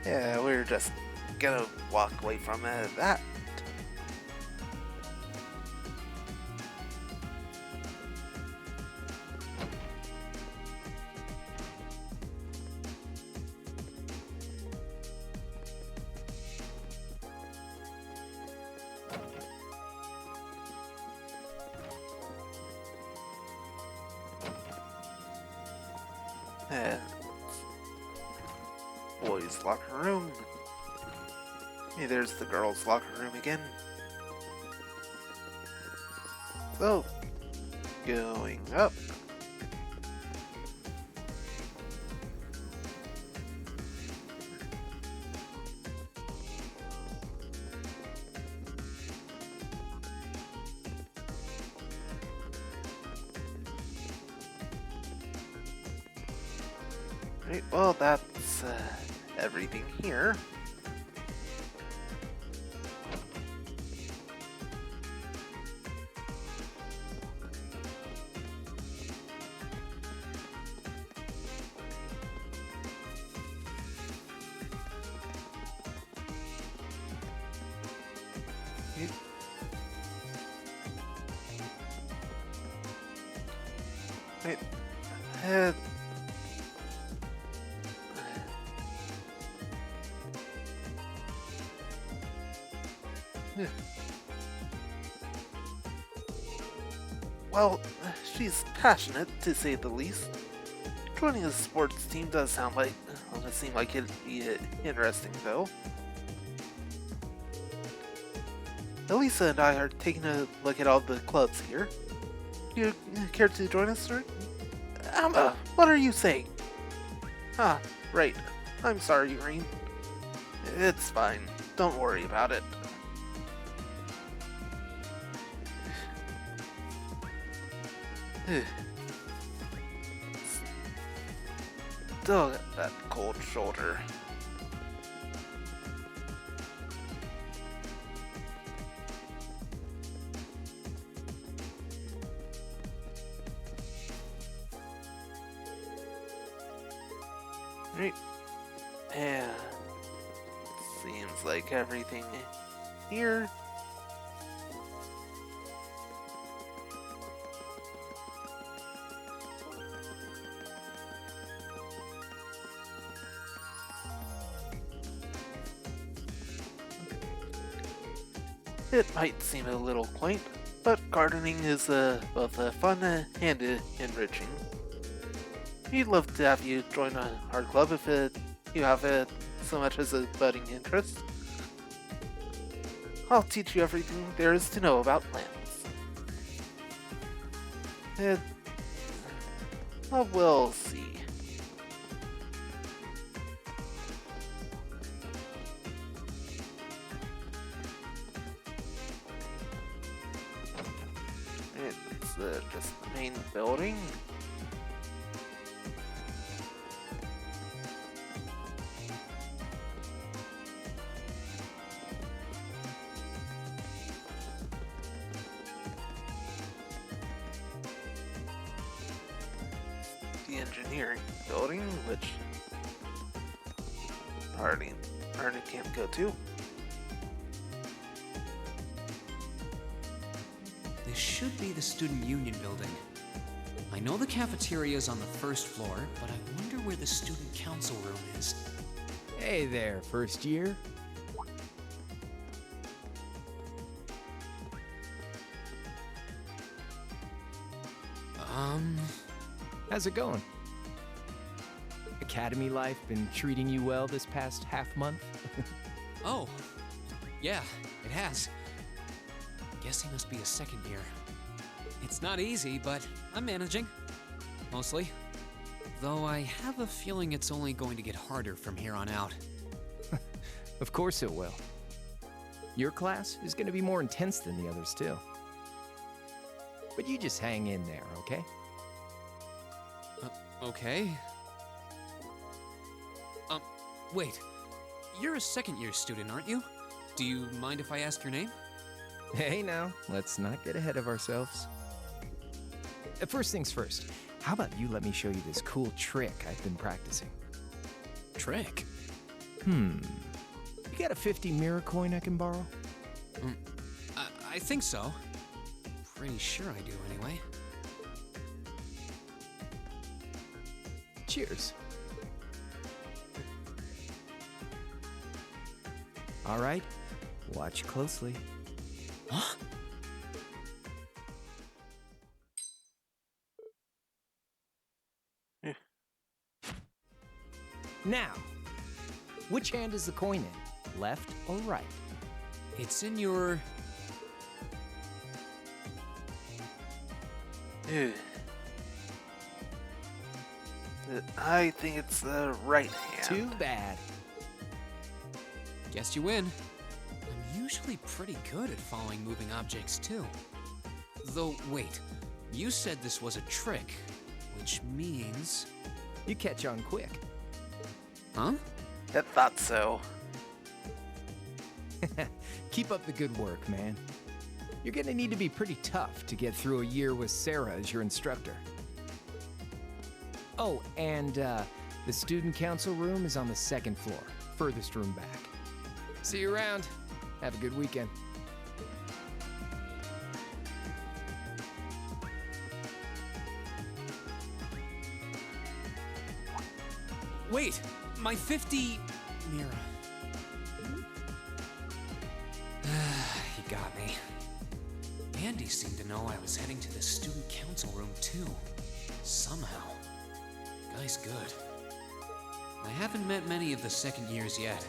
Yeah, we're just gonna walk away from that. Boys' locker room. Hey, there's the girls' locker room again. So, going up. Right, well, that's everything here. Right. Well, she's passionate, to say the least. Joining a sports team does seem like it'd be interesting, though. Elisa and I are taking a look at all the clubs here. Do you care to join us, sir? Emma, what are you saying? Ah, right. I'm sorry, Green. It's fine. Don't worry about it. Still got that cold shoulder. Right. Yeah. Seems like everything here. It might seem a little quaint, but gardening is both fun and enriching. We'd love to have you join our club if you have so much as a budding interest. I'll teach you everything there is to know about plants. We'll see. It's just the main building. The engineering building, which already can't go to. This should be the Student Union building. I know the cafeteria is on the first floor, but I wonder where the Student Council room is. Hey there, first year. How's it going? Academy life been treating you well this past half month? Oh, yeah, it has. Guess he must be a second year. It's not easy, but I'm managing. Mostly. Though I have a feeling it's only going to get harder from here on out. Of course it will. Your class is going to be more intense than the others, too. But you just hang in there, okay? Okay. Wait. You're a second-year student, aren't you? Do you mind if I ask your name? Hey now, let's not get ahead of ourselves. First things first, how about you let me show you this cool trick I've been practicing? Trick? You got a 50 mirror coin I can borrow? I think so. Pretty sure I do, anyway. Cheers. All right, watch closely. Huh? Now, which hand is the coin in? Left or right? It's in your... I think it's the right hand. Too bad. Guess you win. I'm usually pretty good at following moving objects, too. Though, wait. You said this was a trick, which means... You catch on quick. Huh? I thought so. Keep up the good work, man. You're gonna need to be pretty tough to get through a year with Sarah as your instructor. Oh, and the student council room is on the second floor, furthest room back. See you around. Have a good weekend. Wait! My 50... Mira. He got me. Andy seemed to know I was heading to the student council room, too. Somehow. Guy's good. I haven't met many of the second years yet.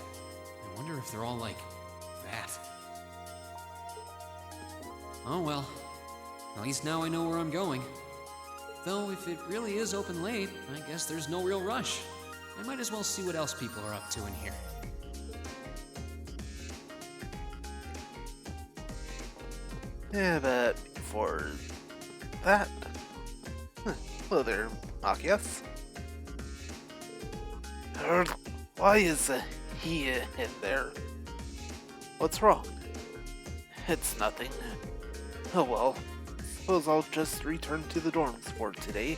I wonder if they're all like that. Oh well. At least now I know where I'm going. Though if it really is open late, I guess there's no real rush. I might as well see what else people are up to in here. Yeah, but before that... Hello there, Machias. Why is he in there? What's wrong? It's nothing. Oh well, suppose I'll just return to the dorms for today.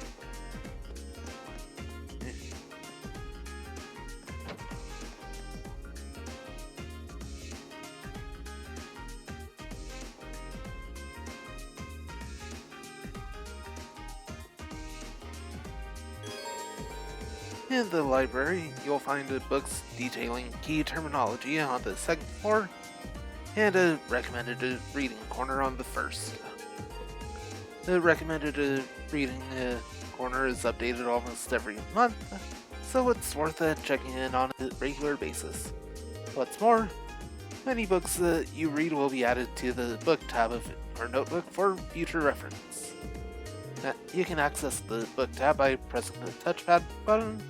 In the library, you'll find books detailing key terminology on the second floor, and a recommended reading corner on the first. The recommended reading corner is updated almost every month, so it's worth checking in on a regular basis. What's more, many books you read will be added to the book tab of your notebook for future reference. You can access the book tab by pressing the touchpad button,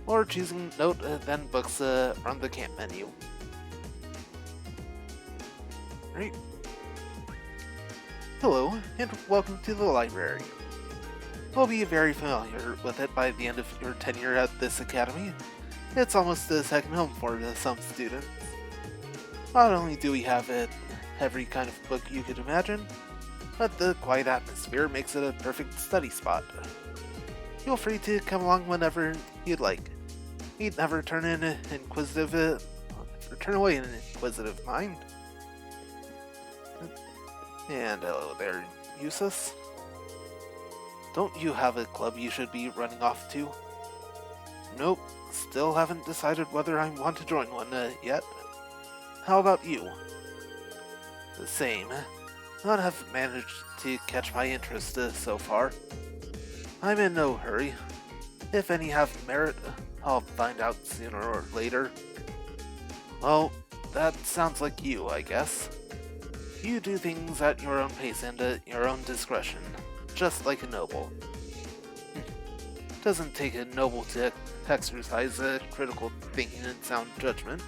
or choosing Note then Books from the camp menu. Right. Hello, and welcome to the library. You'll be very familiar with it by the end of your tenure at this academy. It's almost a second home for some students. Not only do we have every kind of book you could imagine, but the quiet atmosphere makes it a perfect study spot. Feel free to come along whenever you'd like. You'd never turn away an inquisitive mind. And hello there, Eustace. Don't you have a club you should be running off to? Nope, still haven't decided whether I want to join one yet. How about you? The same. None have managed to catch my interest so far. I'm in no hurry. If any have merit, I'll find out sooner or later. Well, that sounds like you, I guess. You do things at your own pace and at your own discretion, just like a noble. Doesn't take a noble to exercise critical thinking and sound judgment,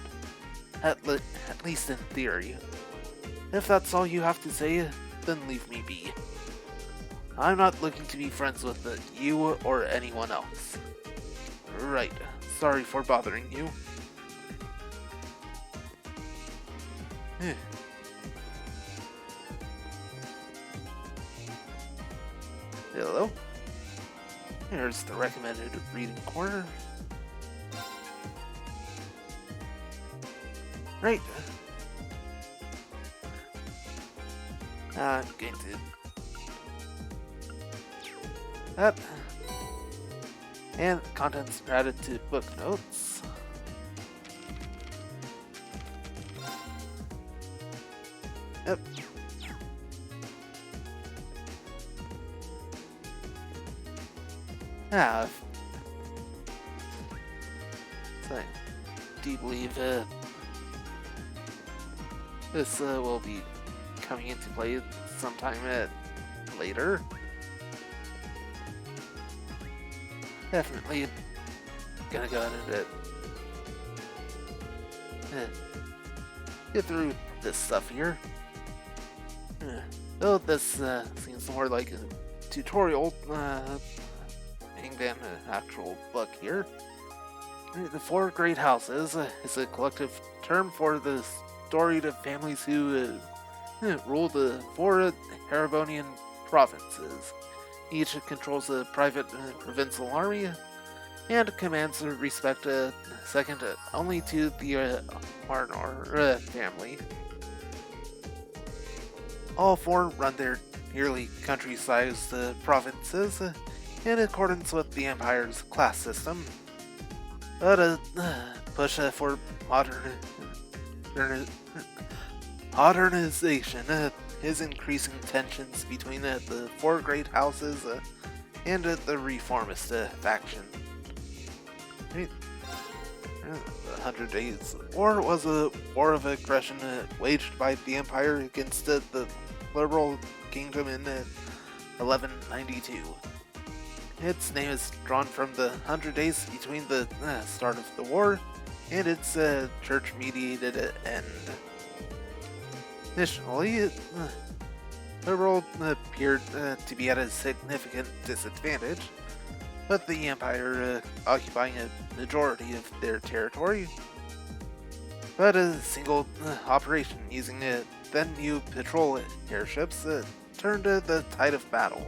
at least in theory. If that's all you have to say, then leave me be. I'm not looking to be friends with you or anyone else. Right, sorry for bothering you. Hello? Here's the recommended reading corner. Right. I'm going to... that. And contents are added to book notes. Yep. So I do believe this will be coming into play sometime later. Definitely gonna go ahead and get through this stuff here. Though this seems more like a tutorial than an actual book here. The Four Great Houses is a collective term for the storied families who rule the four Erebonian provinces. Each controls a private provincial army and commands respect second only to the Marnor family. All four run their nearly country-sized provinces in accordance with the Empire's class system, but a push for modernization is increasing tensions between the four great houses and the reformist faction. The 100 Days War was a war of aggression waged by the Empire against the liberal kingdom in 1192. Its name is drawn from the 100 days between the start of the war and its church-mediated end. Additionally, liberal appeared to be at a significant disadvantage, but the Empire occupying a majority of their territory. But a single operation using then new patrol airships turned the tide of battle.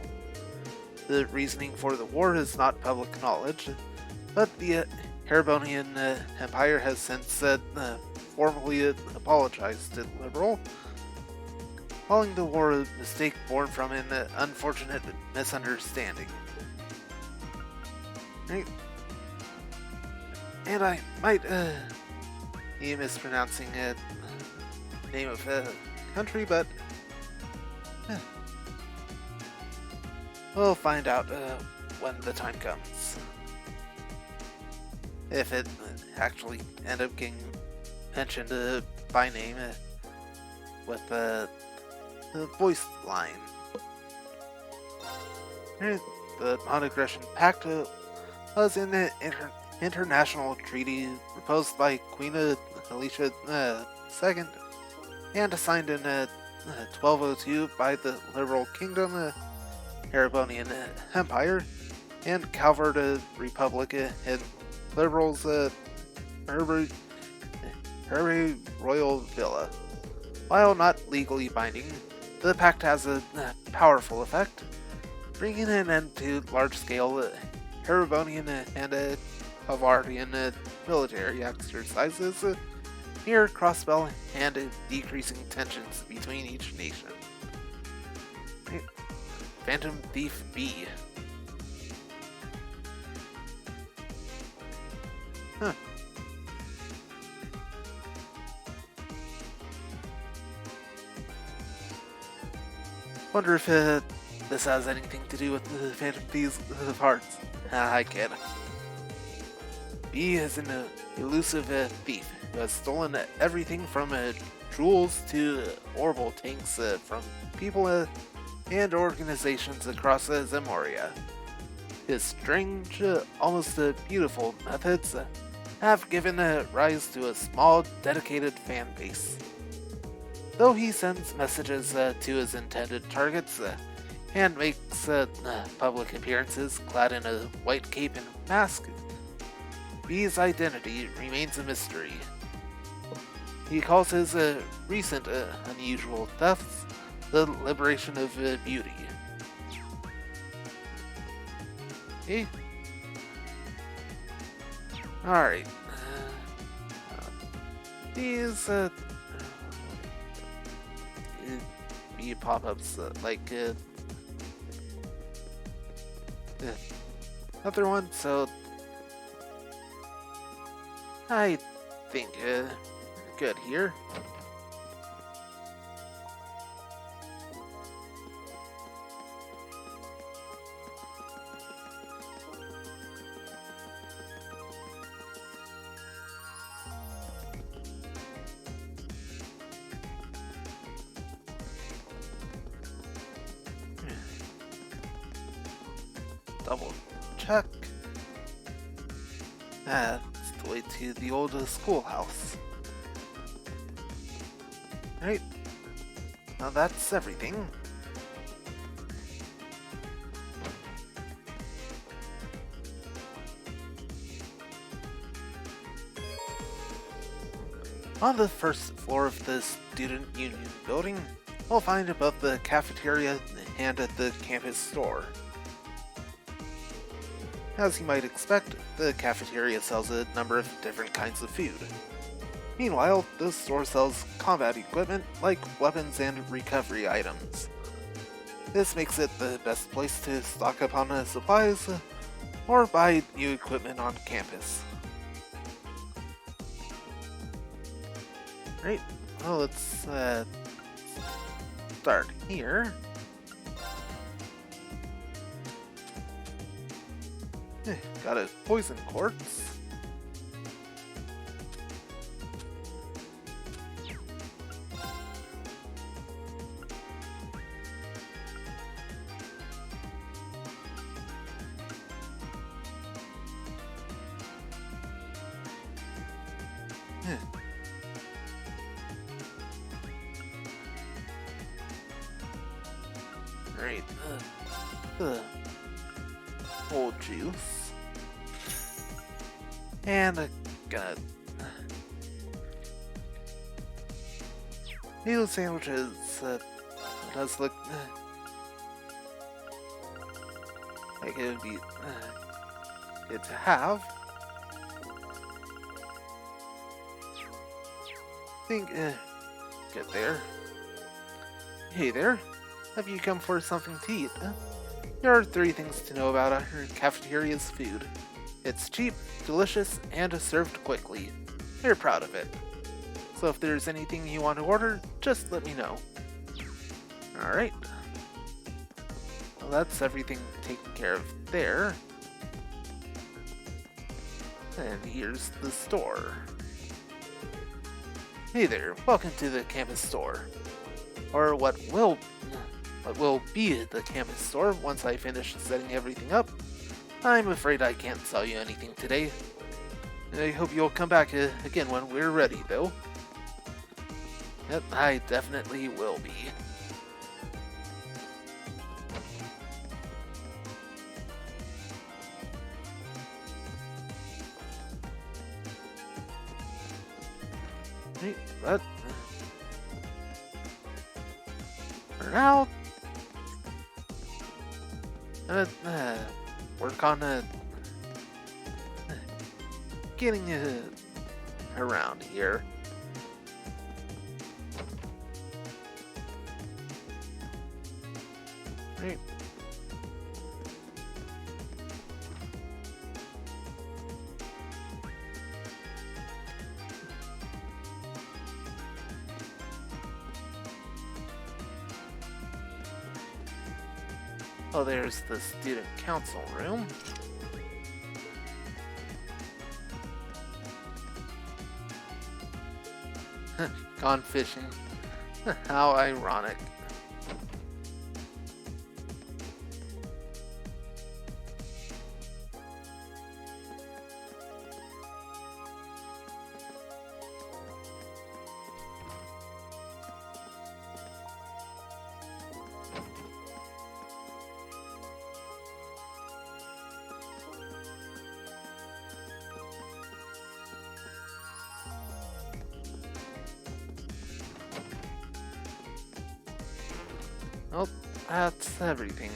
The reasoning for the war is not public knowledge, but the Erebonian Empire has since formally apologized to the Liberal, calling the war a mistake born from an unfortunate misunderstanding. Right. And I might be mispronouncing the name of the country, but we'll find out when the time comes. If it actually end up getting mentioned by name with the voice line. The Non-Aggression Pact was an international treaty proposed by Queen Alicia II and signed in 1202 by the Liberal Kingdom, Erebonian Empire, and Calvert Republic and Liberals Hervey Royal Villa. While not legally binding, the pact has a powerful effect, bringing an end to large-scale Erebonian and Havardian military exercises near Crossbell and decreasing tensions between each nation. Phantom Thief B. Huh. Wonder if this has anything to do with the Phantom Thieves of Hearts. I kid. B is an elusive thief who has stolen everything from jewels to orbital tanks from people and organizations across Zemoria. His strange, almost beautiful methods have given rise to a small, dedicated fan base. Though he sends messages to his intended targets and makes public appearances clad in a white cape and mask, B's identity remains a mystery. He calls his recent unusual thefts the liberation of beauty. Okay. Alright. These B pop-ups like other one, so I think good here. Double check. That's the way to the old schoolhouse. Right. Now that's everything. On the first floor of the Student Union building, we'll find above the cafeteria and at the campus store. As you might expect, the cafeteria sells a number of different kinds of food. Meanwhile, the store sells combat equipment like weapons and recovery items. This makes it the best place to stock up on supplies or buy new equipment on campus. Right, well let's start here. Got a poison quartz. Great. Old juice. And I got meal sandwiches. Does look like it would be good to have. Think get there. Hey there. Have you come for something to eat? There are 3 things to know about our cafeteria's food. It's cheap, delicious, and served quickly. We're proud of it. So if there's anything you want to order, just let me know. Alright. Well, that's everything taken care of there. And here's the store. Hey there, welcome to the campus store. Or what will be the campus store once I finish setting everything up. I'm afraid I can't sell you anything today. I hope you'll come back again when we're ready, though. Yep, I definitely will be. Hey, but for now, work on getting around here. Right. Oh, there's the student council room. Gone fishing. How ironic. Well, that's everything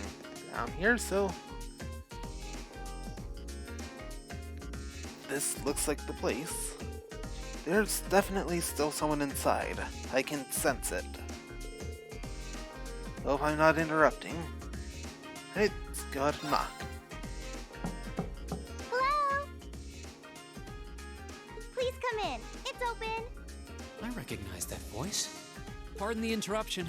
down here, so this looks like the place. There's definitely still someone inside. I can sense it. Hope I'm not interrupting. Hey, let's go ahead and knock. Hello? Please come in. It's open. I recognize that voice. Pardon the interruption.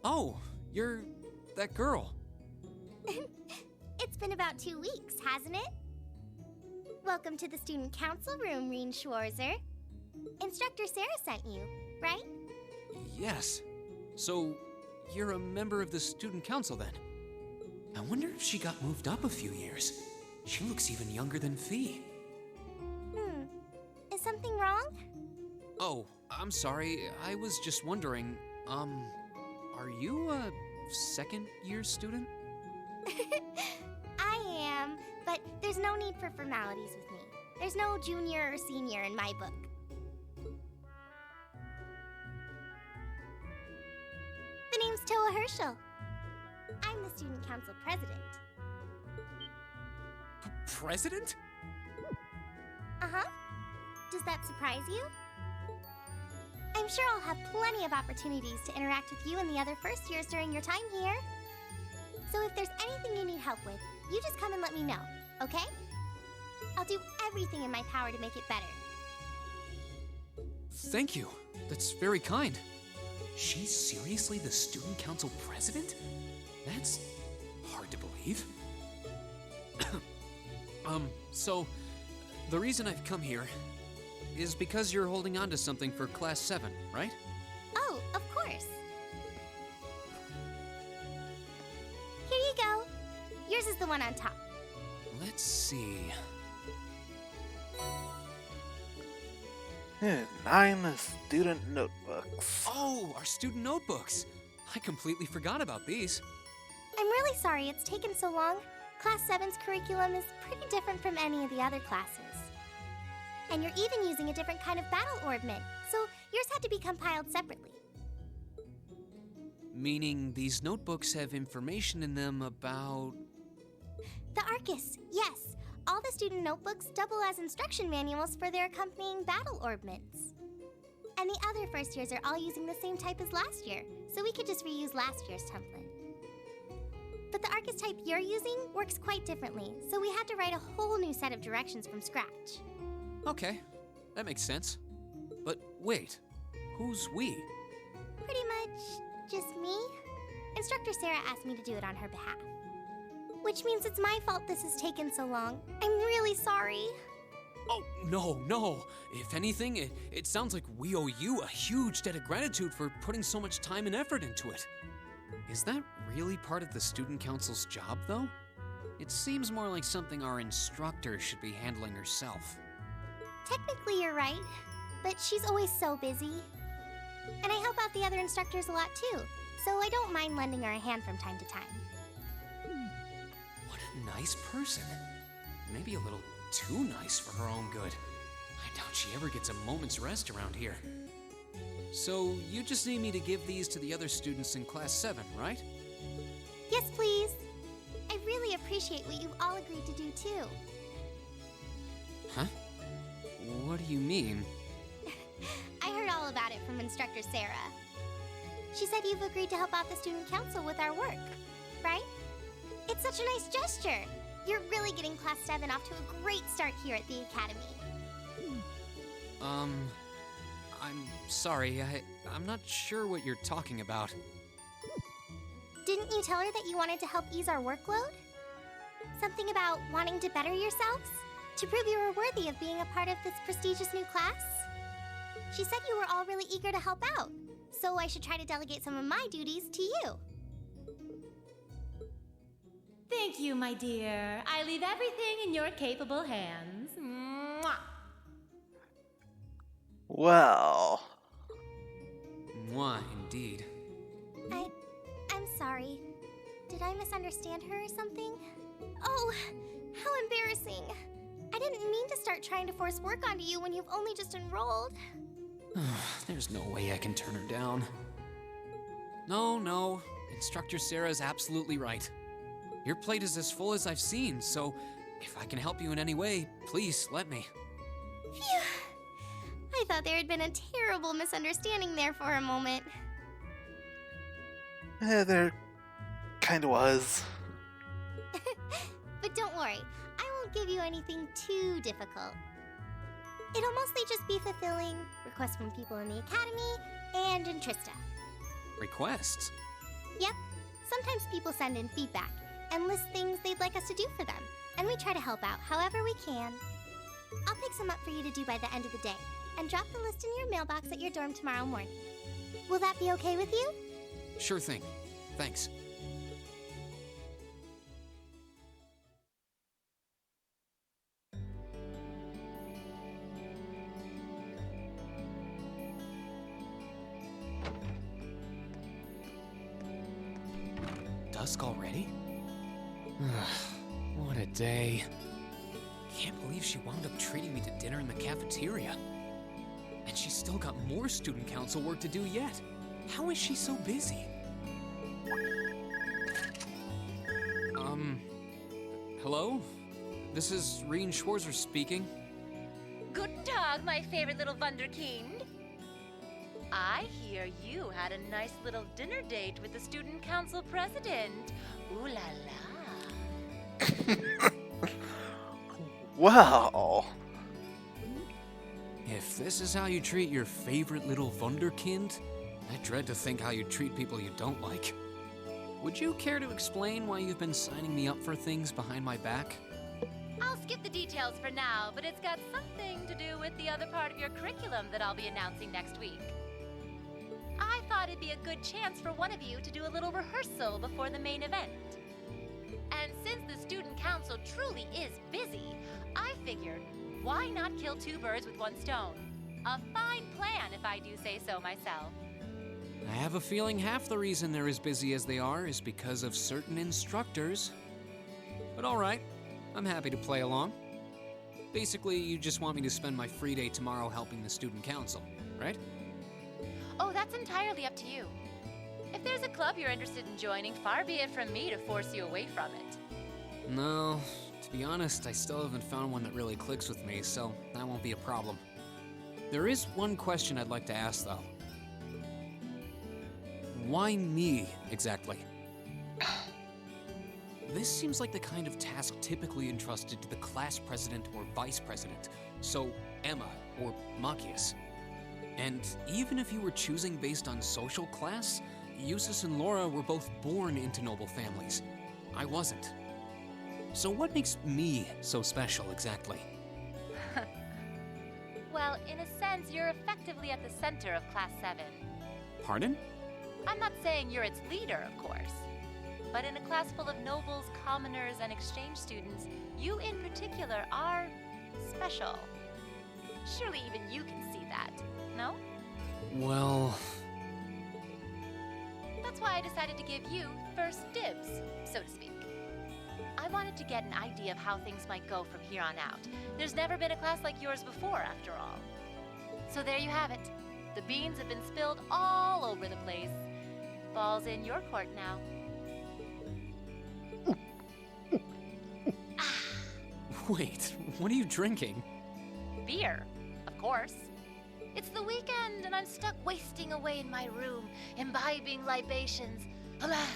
Oh, you're that girl. It's been about 2 weeks, hasn't it? Welcome to the student council room, Reen Schwarzer. Instructor Sarah sent you, right? Yes. So, you're a member of the student council then? I wonder if she got moved up a few years. She looks even younger than Fee. Is something wrong? Oh, I'm sorry. I was just wondering, are you a second-year student? I am, but there's no need for formalities with me. There's no junior or senior in my book. The name's Toa Herschel. I'm the student council president. President? Uh-huh. Does that surprise you? I'm sure I'll have plenty of opportunities to interact with you and the other first years during your time here. So if there's anything you need help with, you just come and let me know, okay? I'll do everything in my power to make it better. Thank you. That's very kind. She's seriously the student council president? That's hard to believe. So, the reason I've come here is because you're holding on to something for Class 7, right? Oh, of course. Here you go. Yours is the one on top. Let's see. 9 student notebooks. Oh, our student notebooks. I completely forgot about these. I'm really sorry it's taken so long. Class 7's curriculum is pretty different from any of the other classes. And you're even using a different kind of battle orbment, so yours had to be compiled separately. Meaning these notebooks have information in them about... The Arcus, yes. All the student notebooks double as instruction manuals for their accompanying battle orbments. And the other first years are all using the same type as last year, so we could just reuse last year's template. But the Arcus type you're using works quite differently, so we had to write a whole new set of directions from scratch. Okay, that makes sense. But wait, who's we? Pretty much just me. Instructor Sarah asked me to do it on her behalf. Which means it's my fault this has taken so long. I'm really sorry. Oh, no. If anything, it sounds like we owe you a huge debt of gratitude for putting so much time and effort into it. Is that really part of the student council's job, though? It seems more like something our instructor should be handling herself. Technically, you're right, but she's always so busy. And I help out the other instructors a lot too, so I don't mind lending her a hand from time to time. What a nice person. Maybe a little too nice for her own good. I doubt she ever gets a moment's rest around here. So, you just need me to give these to the other students in Class 7, right? Yes, please. I really appreciate what you've all agreed to do too. Huh? What do you mean? I heard all about it from Instructor Sarah. She said you've agreed to help out the student council with our work, right? It's such a nice gesture. You're really getting Class 7 off to a great start here at the Academy. I'm sorry, I'm not sure what you're talking about. Didn't you tell her that you wanted to help ease our workload? Something about wanting to better yourselves? To prove you were worthy of being a part of this prestigious new class? She said you were all really eager to help out, so I should try to delegate some of my duties to you. Thank you, my dear. I leave everything in your capable hands. Mwah. Well. Mwah, indeed. I'm sorry. Did I misunderstand her or something? Oh, how embarrassing. I didn't mean to start trying to force work onto you when you've only just enrolled. There's no way I can turn her down. No. Instructor Sarah's absolutely right. Your plate is as full as I've seen, so if I can help you in any way, please let me. Phew. I thought there had been a terrible misunderstanding there for a moment. There kinda was. But don't worry, I won't give you anything too difficult. It'll mostly just be fulfilling requests from people in the Academy and in Trista. Requests? Yep. Sometimes people send in feedback and list things they'd like us to do for them, and we try to help out however we can. I'll pick some up for you to do by the end of the day, and drop the list in your mailbox at your dorm tomorrow morning. Will that be okay with you? Sure thing. Thanks. Dusk already? What a day. Can't believe she wound up treating me to dinner in the cafeteria. And she's still got more student council work to do yet. How is she so busy? Hello? This is Reen Schwarzer speaking. Guten Tag, my favorite little Wunderkind. I hear you had a nice little dinner date with the student council president. Ooh la la. Wow. If this is how you treat your favorite little Wunderkind, I dread to think how you treat people you don't like. Would you care to explain why you've been signing me up for things behind my back? I'll skip the details for now, but it's got something to do with the other part of your curriculum that I'll be announcing next week. I thought it'd be a good chance for one of you to do a little rehearsal before the main event. And since the student council truly is busy, I figured, why not kill two birds with one stone? A fine plan, if I do say so myself. I have a feeling half the reason they're as busy as they are is because of certain instructors. But all right, I'm happy to play along. Basically, you just want me to spend my free day tomorrow helping the student council, right? Oh, that's entirely up to you. If there's a club you're interested in joining, far be it from me to force you away from it. No, to be honest, I still haven't found one that really clicks with me, so that won't be a problem. There is one question I'd like to ask, though. Why me, exactly? This seems like the kind of task typically entrusted to the class president or vice president, so Emma or Machias. And even if you were choosing based on social class, Eustace and Laura were both born into noble families. I wasn't. So what makes me so special, exactly? Well, in a sense, you're effectively at the center of Class 7. Pardon? I'm not saying you're its leader, of course. But in a class full of nobles, commoners, and exchange students, you in particular are special. Surely even you can see that, no? Well, That's why I decided to give you first dibs, so to speak. I wanted to get an idea of how things might go from here on out. There's never been a class like yours before, after all. So there you have it. The beans have been spilled all over the place. Ball's in your court now. wait, what are you drinking? Beer, of course. It's the weekend, and I'm stuck wasting away in my room, imbibing libations. Alas,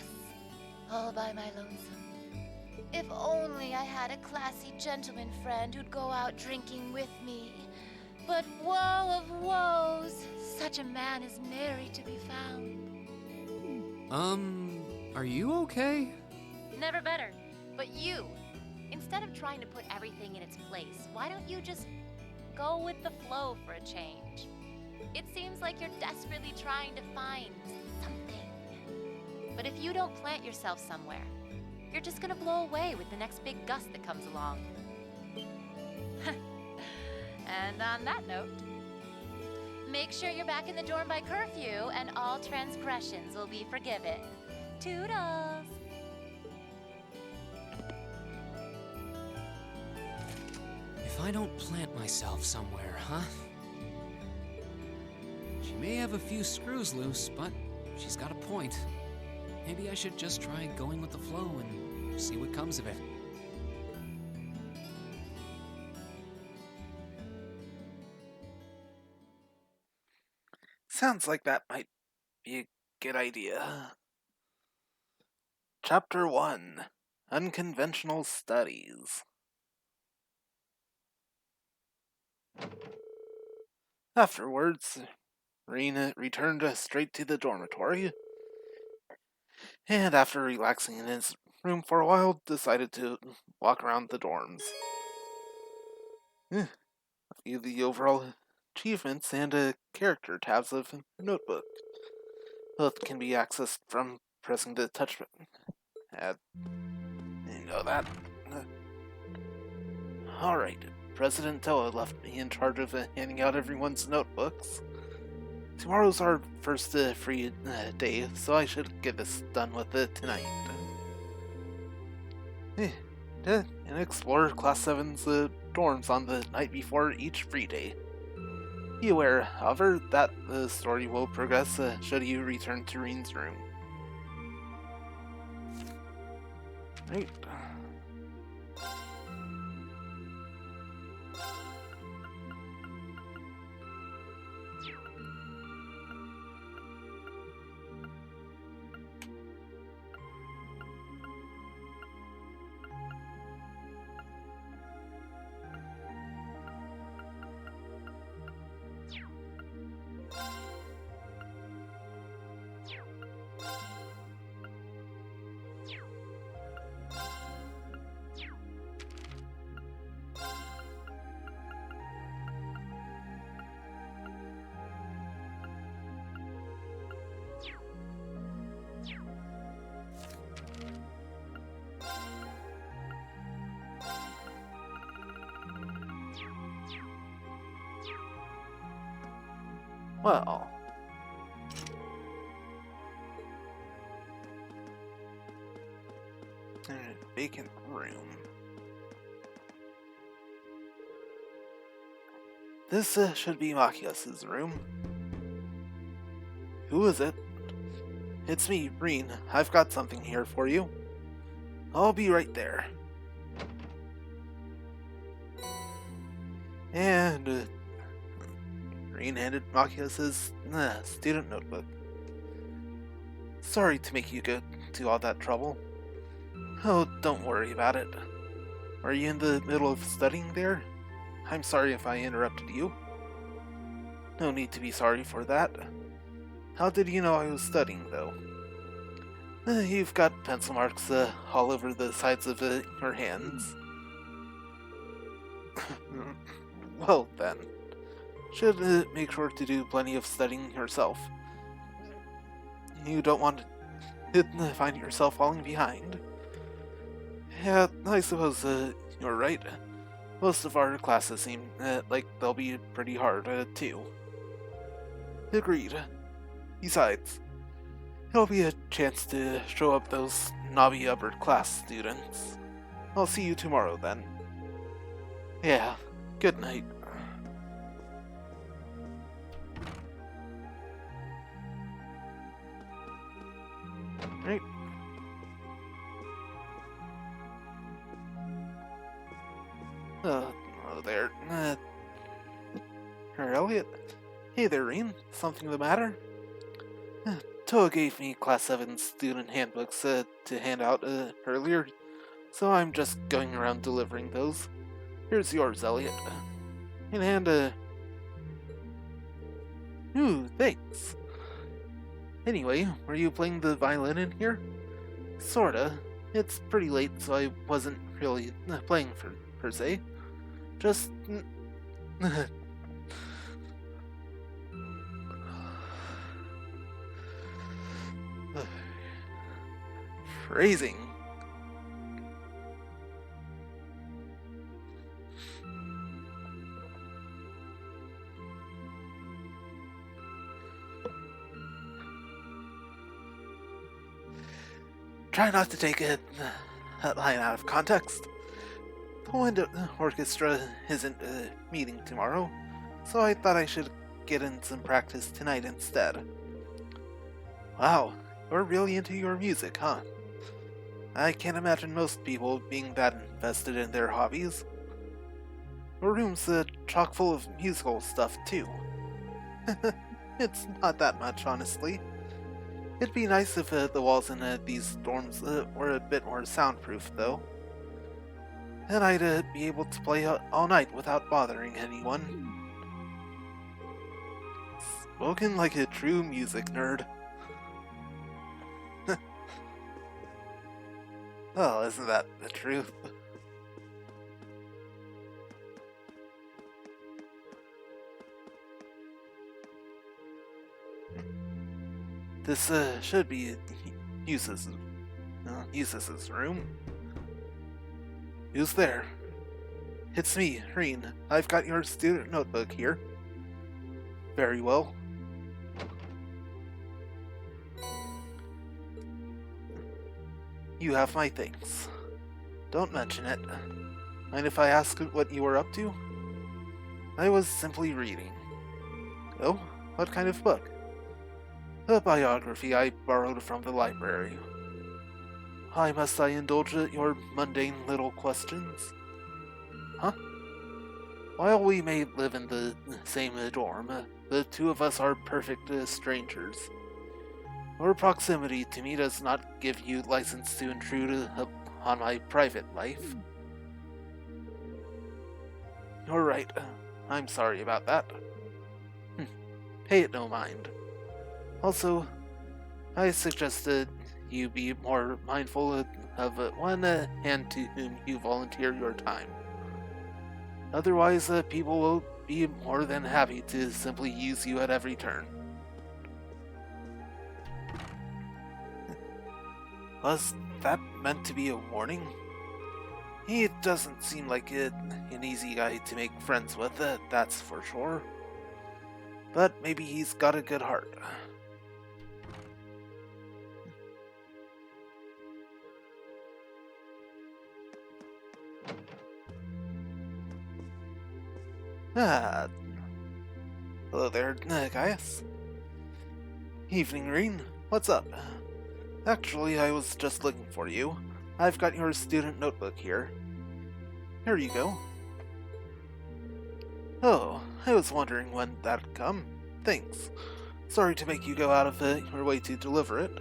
all by my lonesome. If only I had a classy gentleman friend who'd go out drinking with me. But woe of woes, such a man is nary to be found. Are you okay? Never better. But you, instead of trying to put everything in its place, why don't you just go with the flow for a change? It seems like you're desperately trying to find something. But if you don't plant yourself somewhere, you're just gonna blow away with the next big gust that comes along. And on that note, make sure you're back in the dorm by curfew and all transgressions will be forgiven. Toodles! If I don't plant myself somewhere, huh? She may have a few screws loose, but she's got a point. Maybe I should just try going with the flow and see what comes of it. Sounds like that might be a good idea. Chapter 1: Unconventional Studies. Afterwards, Rena returned straight to the dormitory, and after relaxing in his room for a while, decided to walk around the dorms. A few of the overall achievements and character tabs of the notebook. Both can be accessed from pressing the touch button. You know that. Alright, President Toa left me in charge of handing out everyone's notebooks. Tomorrow's our first free day, so I should get this done with tonight. And explore Class 7's dorms on the night before each free day. Be aware, however, that the story will progress should you return to Reen's room. Right. Well, vacant room. This should be Machias's room. Who is it? It's me, Reen. I've got something here for you. I'll be right there. And Reen handed Machias his student notebook. Sorry to make you go to all that trouble. Oh, don't worry about it. Are you in the middle of studying there? I'm sorry if I interrupted you. No need to be sorry for that. How did you know I was studying, though? You've got pencil marks all over the sides of your hands. Well then, should make sure to do plenty of studying yourself. You don't want you'd find yourself falling behind. Yeah, I suppose you're right. Most of our classes seem like they'll be pretty hard, too. Agreed. Besides, it'll be a chance to show up those knobby upper class students. I'll see you tomorrow then. Yeah, good night. Right. Hello there. Elliot? Hey there, Reen. Something the matter? Toa gave me Class 7 student handbooks to hand out earlier, so I'm just going around delivering those. Here's yours, Elliot. Ooh, thanks. Anyway, were you playing the violin in here? Sorta. It's pretty late, so I wasn't really playing per se. Just... phrasing. Try not to take that line out of context. The wind orchestra isn't meeting tomorrow, so I thought I should get in some practice tonight instead. Wow, you're really into your music, huh? I can't imagine most people being that invested in their hobbies. Your room's chock full of musical stuff, too. It's not that much, honestly. It'd be nice if the walls in these dorms were a bit more soundproof, though. Then I'd be able to play all night without bothering anyone. Spoken like a true music nerd. Well, isn't that the truth? This should be Eustace's room. Who's there? It's me, Reen. I've got your student notebook here. Very well. You have my things. Don't mention it. Mind if I ask what you were up to? I was simply reading. Oh? What kind of book? A biography I borrowed from the library. Why must I indulge your mundane little questions? Huh? While we may live in the same dorm, the two of us are perfect strangers. Your proximity to me does not give you license to intrude on my private life. You're right. I'm sorry about that. Pay it no mind. Also, I suggested you be more mindful of one hand to whom you volunteer your time. Otherwise, people will be more than happy to simply use you at every turn. Was that meant to be a warning? He doesn't seem like an easy guy to make friends with, that's for sure. But maybe he's got a good heart. Hello there, Gaius. Evening, Reen. What's up? Actually, I was just looking for you. I've got your student notebook here. Here you go. Oh, I was wondering when that'd come. Thanks. Sorry to make you go out of your way to deliver it.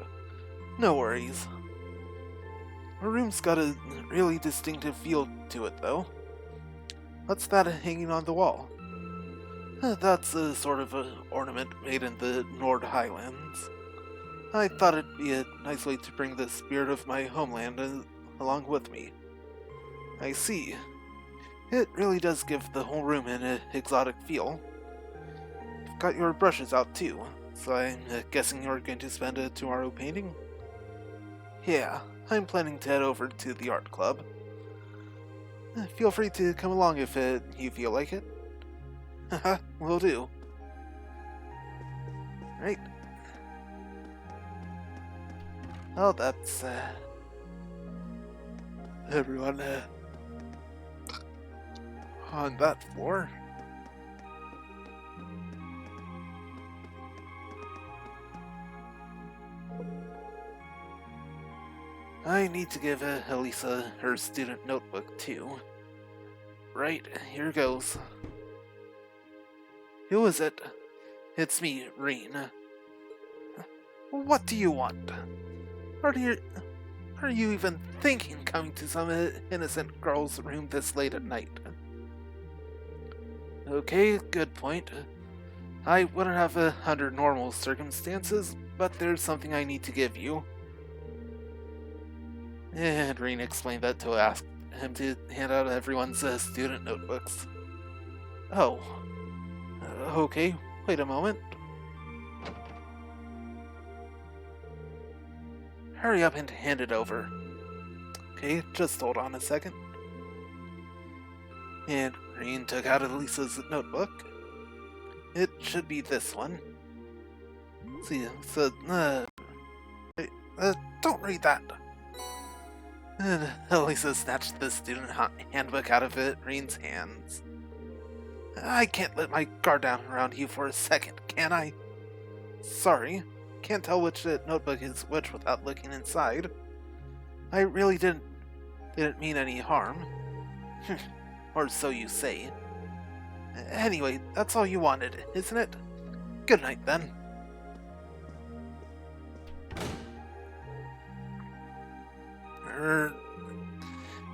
No worries. Our room's got a really distinctive feel to it, though. What's that hanging on the wall? That's a sort of an ornament made in the Nord Highlands. I thought it'd be a nice way to bring the spirit of my homeland along with me. I see. It really does give the whole room an exotic feel. You've got your brushes out too, so I'm guessing you're going to spend tomorrow painting? Yeah, I'm planning to head over to the art club. Feel free to come along if you feel like it. Haha, will do. Right. Oh, that's, everyone, on that floor. I need to give Elisa her student notebook, too. Right, here goes. Who is it? It's me, Reen. What do you want? Are you even thinking coming to some innocent girl's room this late at night? Okay, good point. I wouldn't have under normal circumstances, but there's something I need to give you. And Reen explained that to ask him to hand out everyone's student notebooks. Oh. Okay, wait a moment. Hurry up and hand it over. Okay, just hold on a second. And Reen took out Elisa's notebook. It should be this one. Let's see, so, don't read that. And Elisa snatched the student handbook out of Reen's hands. I can't let my guard down around you for a second, can I? Sorry, can't tell which notebook is which without looking inside. I really didn't mean any harm. Or so you say. Anyway, that's all you wanted, isn't it? Good night, then.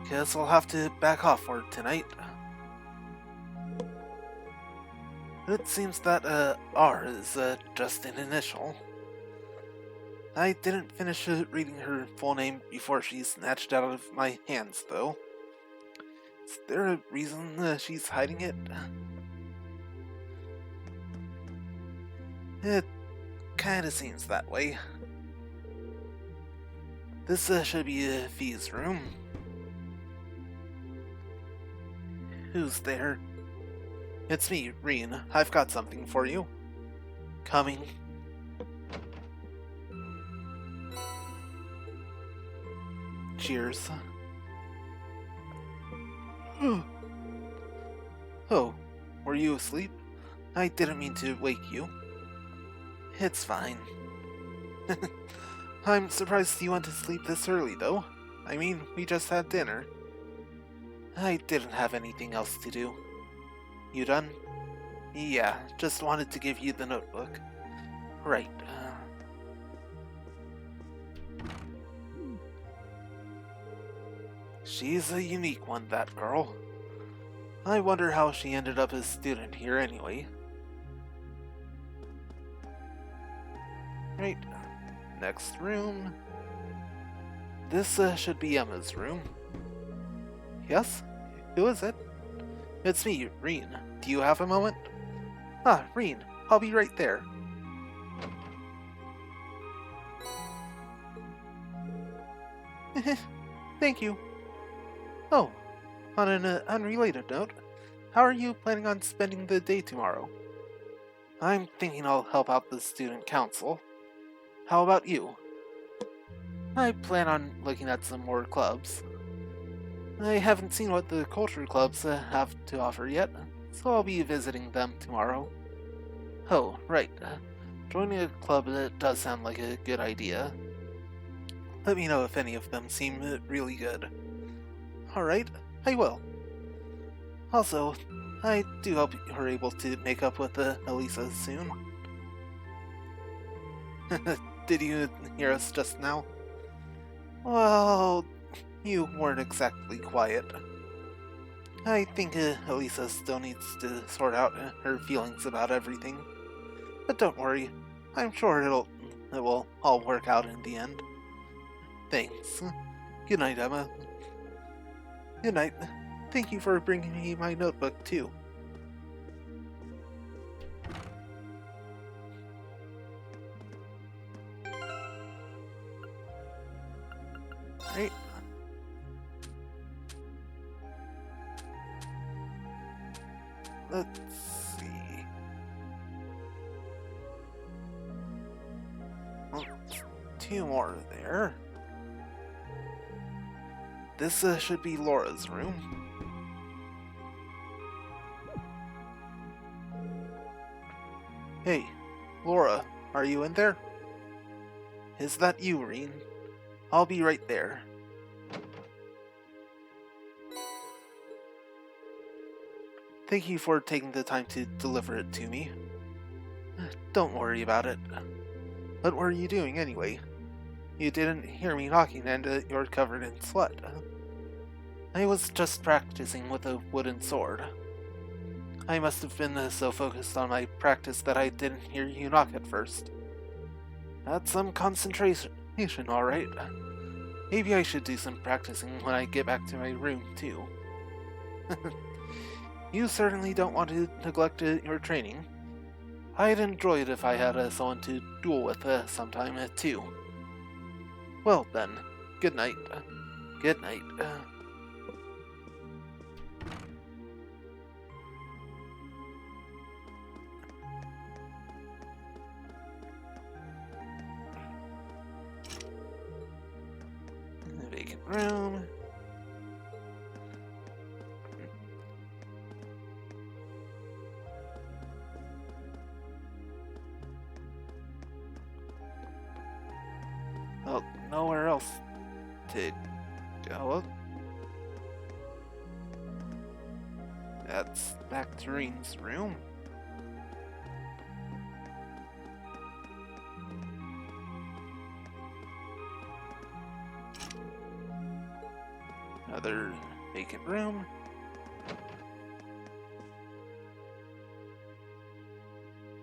Guess I'll have to back off for tonight. It seems that, R is, just an initial. I didn't finish reading her full name before she snatched it out of my hands, though. Is there a reason she's hiding it? It kinda seems that way. This should be Fee's room. Who's there? It's me, Reen. I've got something for you. Coming. Cheers. Oh, were you asleep? I didn't mean to wake you. It's fine. I'm surprised you went to sleep this early, though. I mean, we just had dinner. I didn't have anything else to do. You done? Yeah, just wanted to give you the notebook. Right. She's a unique one, that girl. I wonder how she ended up a student here anyway. Right. Next room. This should be Emma's room. Yes? Who is it? It's me, Reen. Do you have a moment? Ah, Reen, I'll be right there. Thank you. Oh, on an unrelated note, how are you planning on spending the day tomorrow? I'm thinking I'll help out the student council. How about you? I plan on looking at some more clubs. I haven't seen what the culture clubs have to offer yet, so I'll be visiting them tomorrow. Oh, right. Joining a club does sound like a good idea. Let me know if any of them seem really good. Alright, I will. Also, I do hope you're able to make up with Elisa soon. Did you hear us just now? Well, you weren't exactly quiet. I think Elisa still needs to sort out her feelings about everything. But don't worry, I'm sure it will all work out in the end. Thanks. Good night, Emma. Good night. Thank you for bringing me my notebook, too. Right. Let's see. Well, two more there. This should be Laura's room. Hey, Laura, are you in there? Is that you, Reen? I'll be right there. Thank you for taking the time to deliver it to me. Don't worry about it. What were you doing anyway? You didn't hear me knocking and you're covered in sweat. I was just practicing with a wooden sword. I must have been so focused on my practice that I didn't hear you knock at first. That's some concentration, alright. Maybe I should do some practicing when I get back to my room, too. You certainly don't want to neglect your training. I'd enjoy it if I had someone to duel with sometime, too. Well then, good night. Good night. Vacant room. Well, nowhere else to go. That's back to Reen's room. Another vacant room.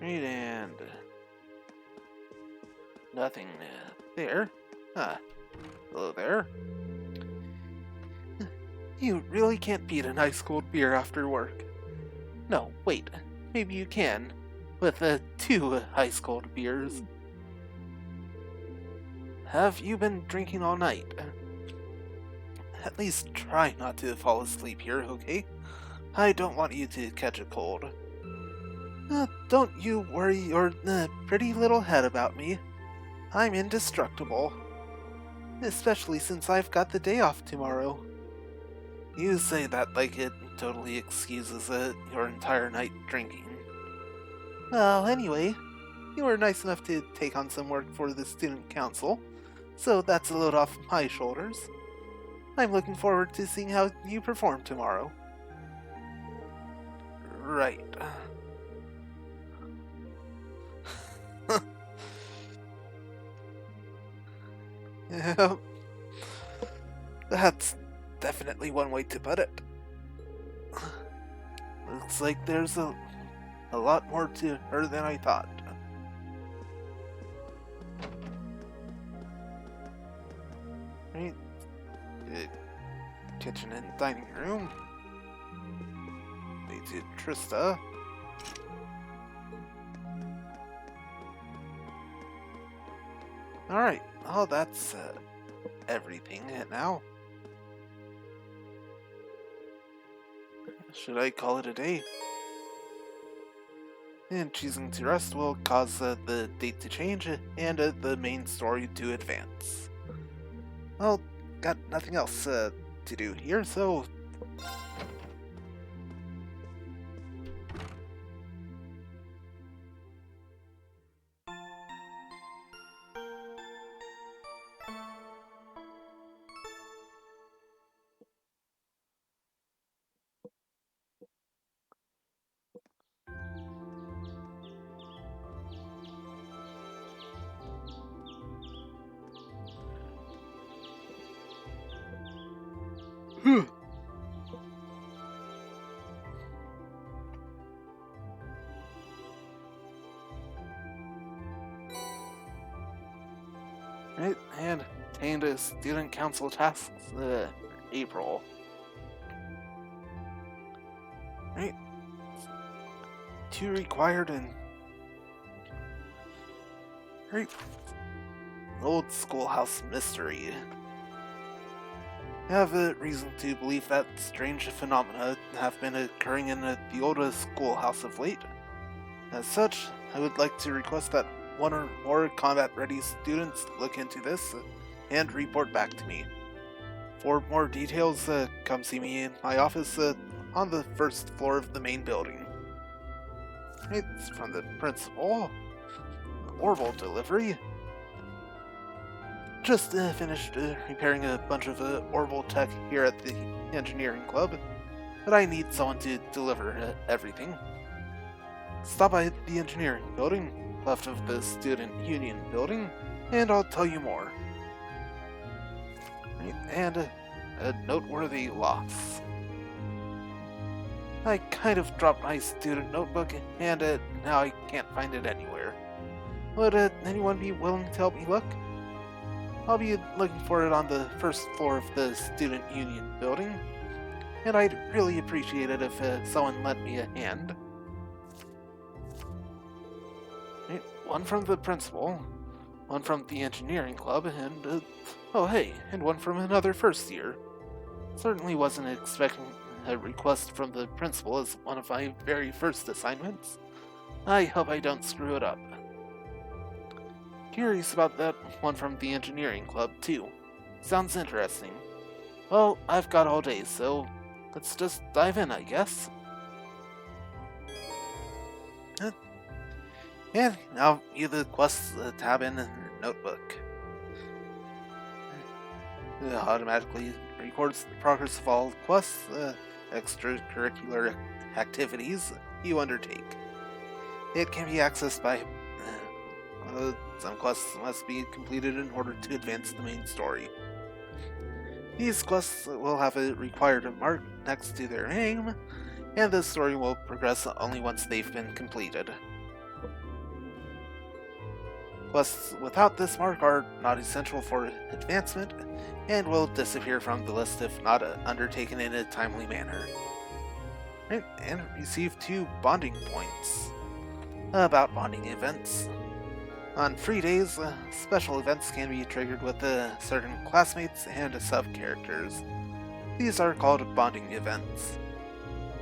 Right, and nothing there. Hello there. You really can't beat an ice cold beer after work. No, wait. Maybe you can. With 2 ice cold beers. Have you been drinking all night? At least try not to fall asleep here, okay? I don't want you to catch a cold. Don't you worry your pretty little head about me. I'm indestructible. Especially since I've got the day off tomorrow. You say that like it totally excuses your entire night drinking. Well, anyway, you were nice enough to take on some work for the student council, so that's a load off my shoulders. I'm looking forward to seeing how you perform tomorrow. Right. Yeah, that's definitely one way to put it. Looks like there's a lot more to her than I thought. Right. Kitchen and dining room. Lead to Trista. Alright, well that's everything now. Should I call it a day? And choosing to rest will cause the date to change and the main story to advance. Well, got nothing else to do here, so... Right, and obtained a student council task April. Right. 2 required and right. Old schoolhouse mystery. I have a reason to believe that strange phenomena have been occurring in the old schoolhouse of late. As such, I would like to request that one or more combat-ready students look into this and report back to me. For more details, come see me in my office on the first floor of the main building. It's from the principal. Orbital delivery. Just finished repairing a bunch of orbital tech here at the engineering club, but I need someone to deliver everything. Stop by the engineering building, left of the student union building, and I'll tell you more. Right, and a noteworthy loss. I kind of dropped my student notebook, and now I can't find it anywhere. Would anyone be willing to help me look? I'll be looking for it on the first floor of the student union building, and I'd really appreciate it if someone lent me a hand. Right, one from the principal, one from the engineering club, and oh hey, and one from another first year. Certainly wasn't expecting a request from the principal as one of my very first assignments. I hope I don't screw it up. Curious about that one from the engineering club, too. Sounds interesting. Well, I've got all day, so let's just dive in, I guess. And now view the quests tab in your notebook. It automatically records the progress of all quests, extracurricular activities you undertake. It can be accessed by some quests must be completed in order to advance the main story. These quests will have a required mark next to their name, and the story will progress only once they've been completed. Quests without this mark are not essential for advancement, and will disappear from the list if not undertaken in a timely manner. Right, and receive 2 bonding points. About bonding events. On free days, special events can be triggered with certain classmates and sub-characters. These are called bonding events.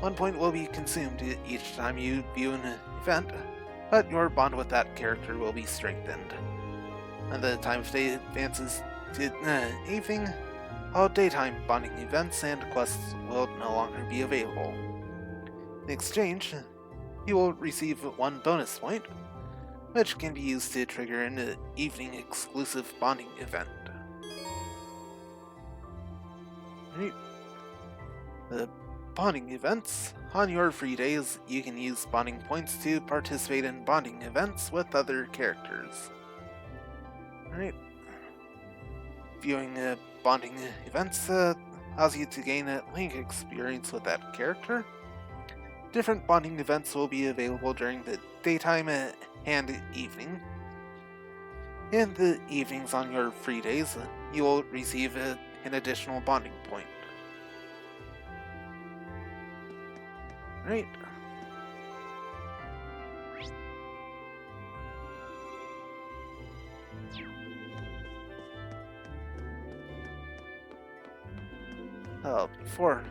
1 point will be consumed each time you view an event, but your bond with that character will be strengthened. When the time of day advances to evening, all daytime bonding events and quests will no longer be available. In exchange, you will receive 1 bonus point, which can be used to trigger an evening exclusive bonding event. Right. The bonding events. On your free days, you can use bonding points to participate in bonding events with other characters. Alright. Viewing bonding events allows you to gain a link experience with that character. Different bonding events will be available during the daytime and evening. In the evenings on your free days, you will receive an additional bonding point. Right. Before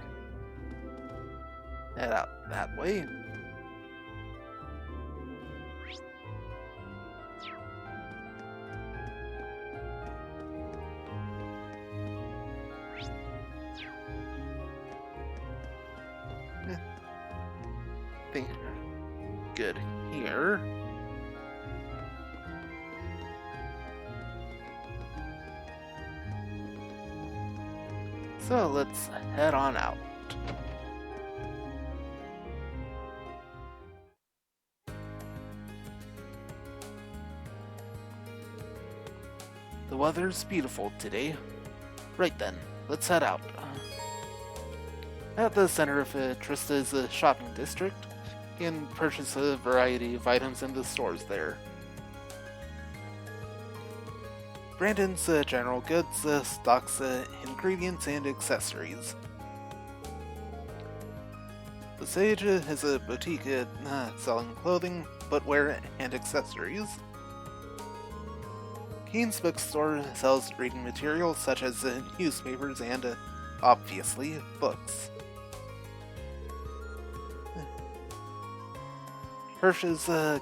head out that way. Think good here. So let's head on out. The weather's beautiful today. Right then, let's head out. At the center of Trista's shopping district, you can purchase a variety of items in the stores there. Brandon's General Goods stocks ingredients and accessories. The Sage is a boutique selling clothing, footwear, and accessories. Keen's bookstore sells reading materials such as newspapers and obviously, books. Hirsch's a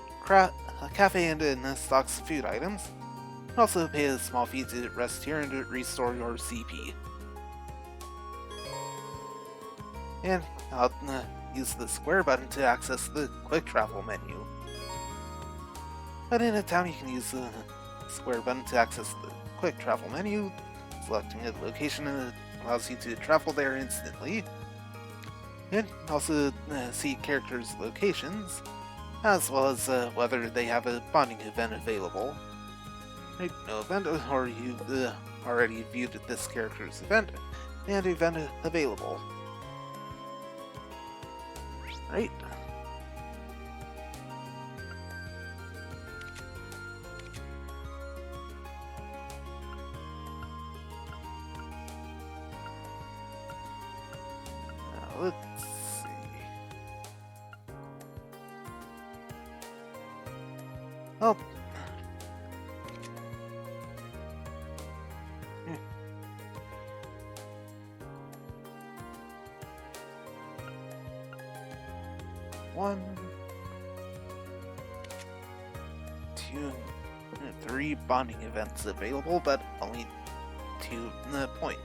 cafe and stocks food items. Also pay a small fee to rest here and to restore your CP. And I'll use the square button to access the quick travel menu. But in a town you can use the square button to access the quick travel menu. Selecting a location allows you to travel there instantly. And also see characters' locations, as well as whether they have a bonding event available. Right, no event, or you already viewed this character's event, and event available. Right. Now let's see. Oh. One, two, 3 bonding events available, but only 2 points.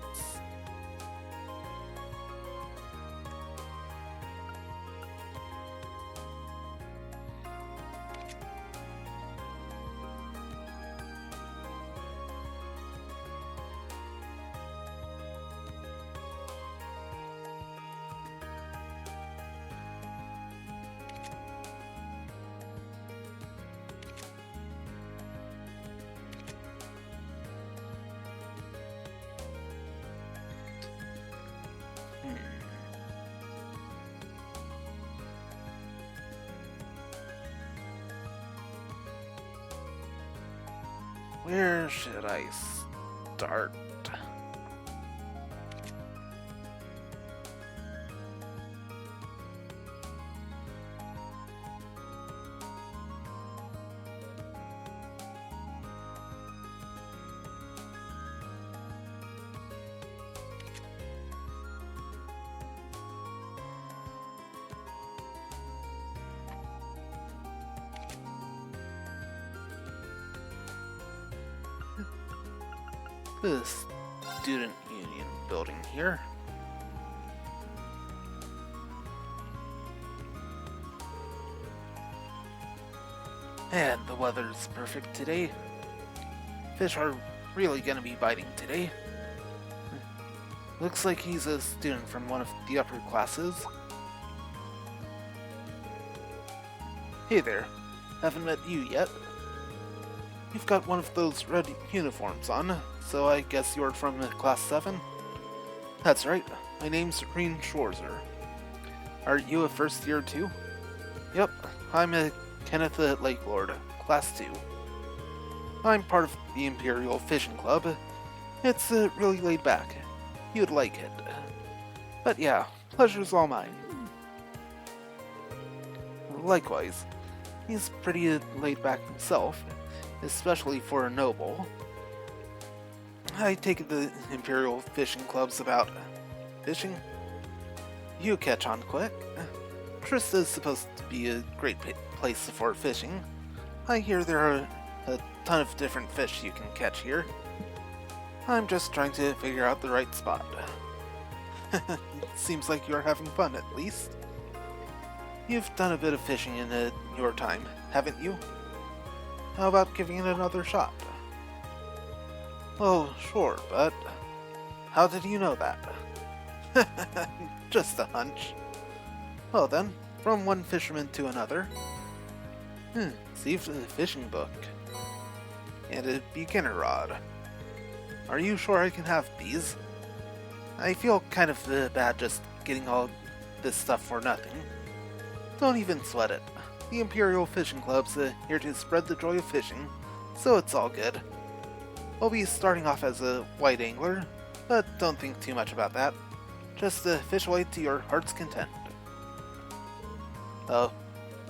Where should I start? The student union building here. And the weather's perfect today. Fish are really gonna be biting today. Looks like he's a student from one of the upper classes. Hey there, haven't met you yet. You've got one of those red uniforms on, so I guess you're from Class 7? That's right, my name's Reen Schwarzer. Are you a first year too? Yep, I'm a Kenneth Lakelord, Class 2. I'm part of the Imperial Fishing Club. It's really laid back. You'd like it. But yeah, pleasure's all mine. Likewise, he's pretty laid back himself, especially for a noble. I take it the Imperial Fishing Club's about fishing. You catch on quick. Trista's supposed to be a great place for fishing. I hear there are a ton of different fish you can catch here. I'm just trying to figure out the right spot. Seems like you're having fun, at least. You've done a bit of fishing in your time, haven't you? How about giving it another shot? Oh, sure, but how did you know that? Just a hunch. Well then, from one fisherman to another. Received a fishing book. And a beginner rod. Are you sure I can have these? I feel kind of bad just getting all this stuff for nothing. Don't even sweat it. The Imperial Fishing Club's here to spread the joy of fishing, so it's all good. I'll be starting off as a white angler, but don't think too much about that. Just fish away to your heart's content.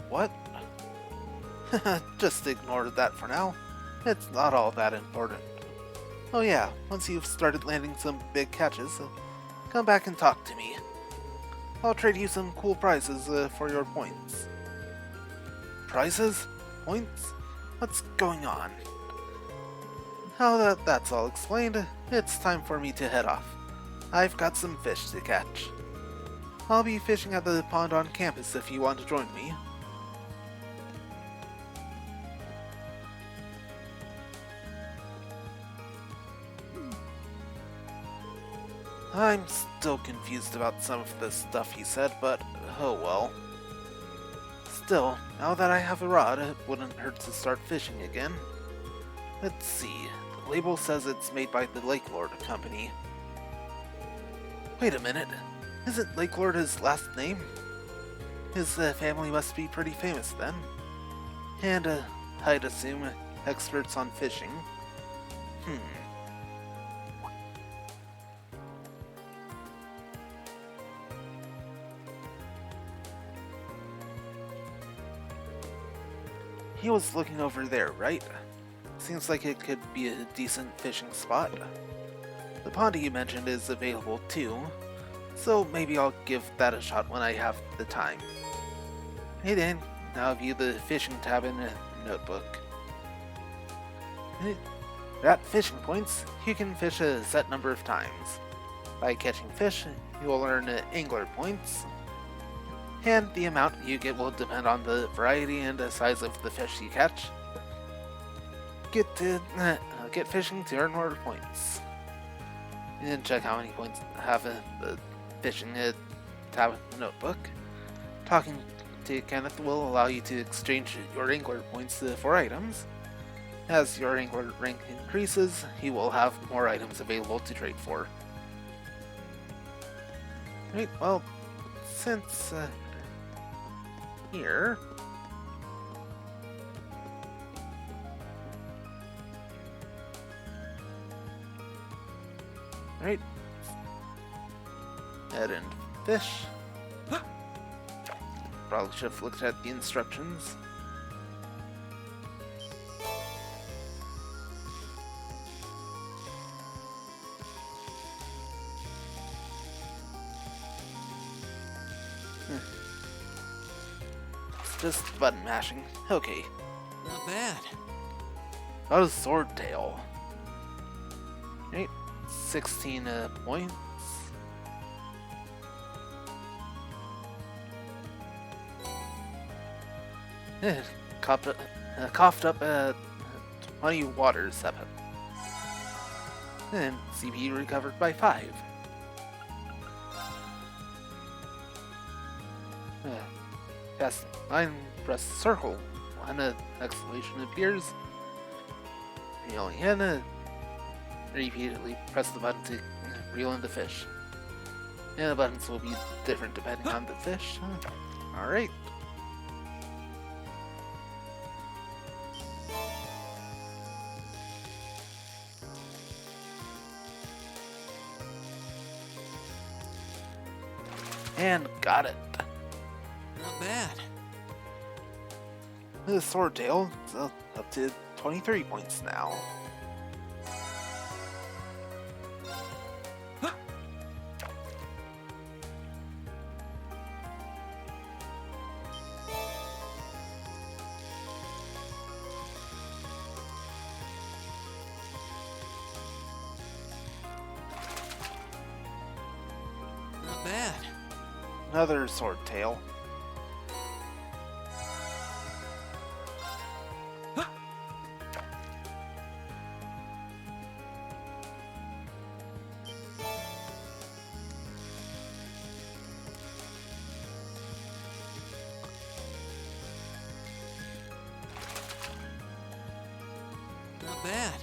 What? Just ignore that for now. It's not all that important. Oh yeah, once you've started landing some big catches, come back and talk to me. I'll trade you some cool prizes for your points. Prizes? Points? What's going on? Now that that's all explained, it's time for me to head off. I've got some fish to catch. I'll be fishing at the pond on campus if you want to join me. I'm still confused about some of the stuff he said, but oh well. Still, now that I have a rod, it wouldn't hurt to start fishing again. Let's see, the label says it's made by the Lake Lord Company. Wait a minute, isn't Lake Lord his last name? His family must be pretty famous then. And, I'd assume, experts on fishing. He was looking over there, right? Seems like it could be a decent fishing spot. The pond you mentioned is available too, so maybe I'll give that a shot when I have the time. Hey then, now view the fishing tab in the notebook. At fishing points, you can fish a set number of times. By catching fish, you will earn angler points, and the amount you get will depend on the variety and the size of the fish you catch. Get fishing to earn more points. And check how many points have the fishing tab notebook. Talking to Kenneth will allow you to exchange your angler points for items. As your angler rank increases, he will have more items available to trade for. Right, well, since here. Right. Head and fish. Probably should have looked at the instructions. Just button mashing. Okay. Not bad. That was Swordtail. Right. 16 points. Coughed up 20 water 7. And CP recovered by 5. Press line, press circle when an exclamation appears. Reeling in, repeatedly press the button to reel in the fish. And the buttons will be different depending on the fish. Alright. And got it. Not bad. The Swordtail is up to 23 points now. Not bad. Another Swordtail. Not bad.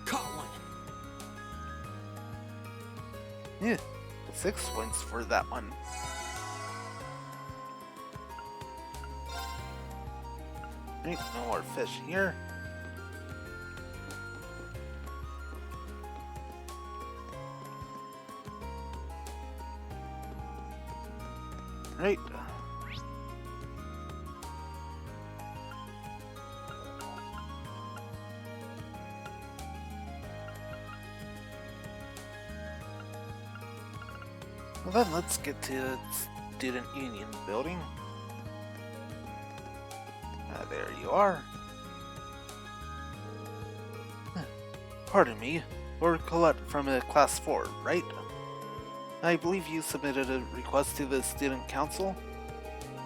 Caught one. Yeah, 6 points for that one. Right, no more fish here. Right. Well then, let's get to the Student Union building. There you are. Pardon me, Lord Colette from Class 4, right? I believe you submitted a request to the Student Council?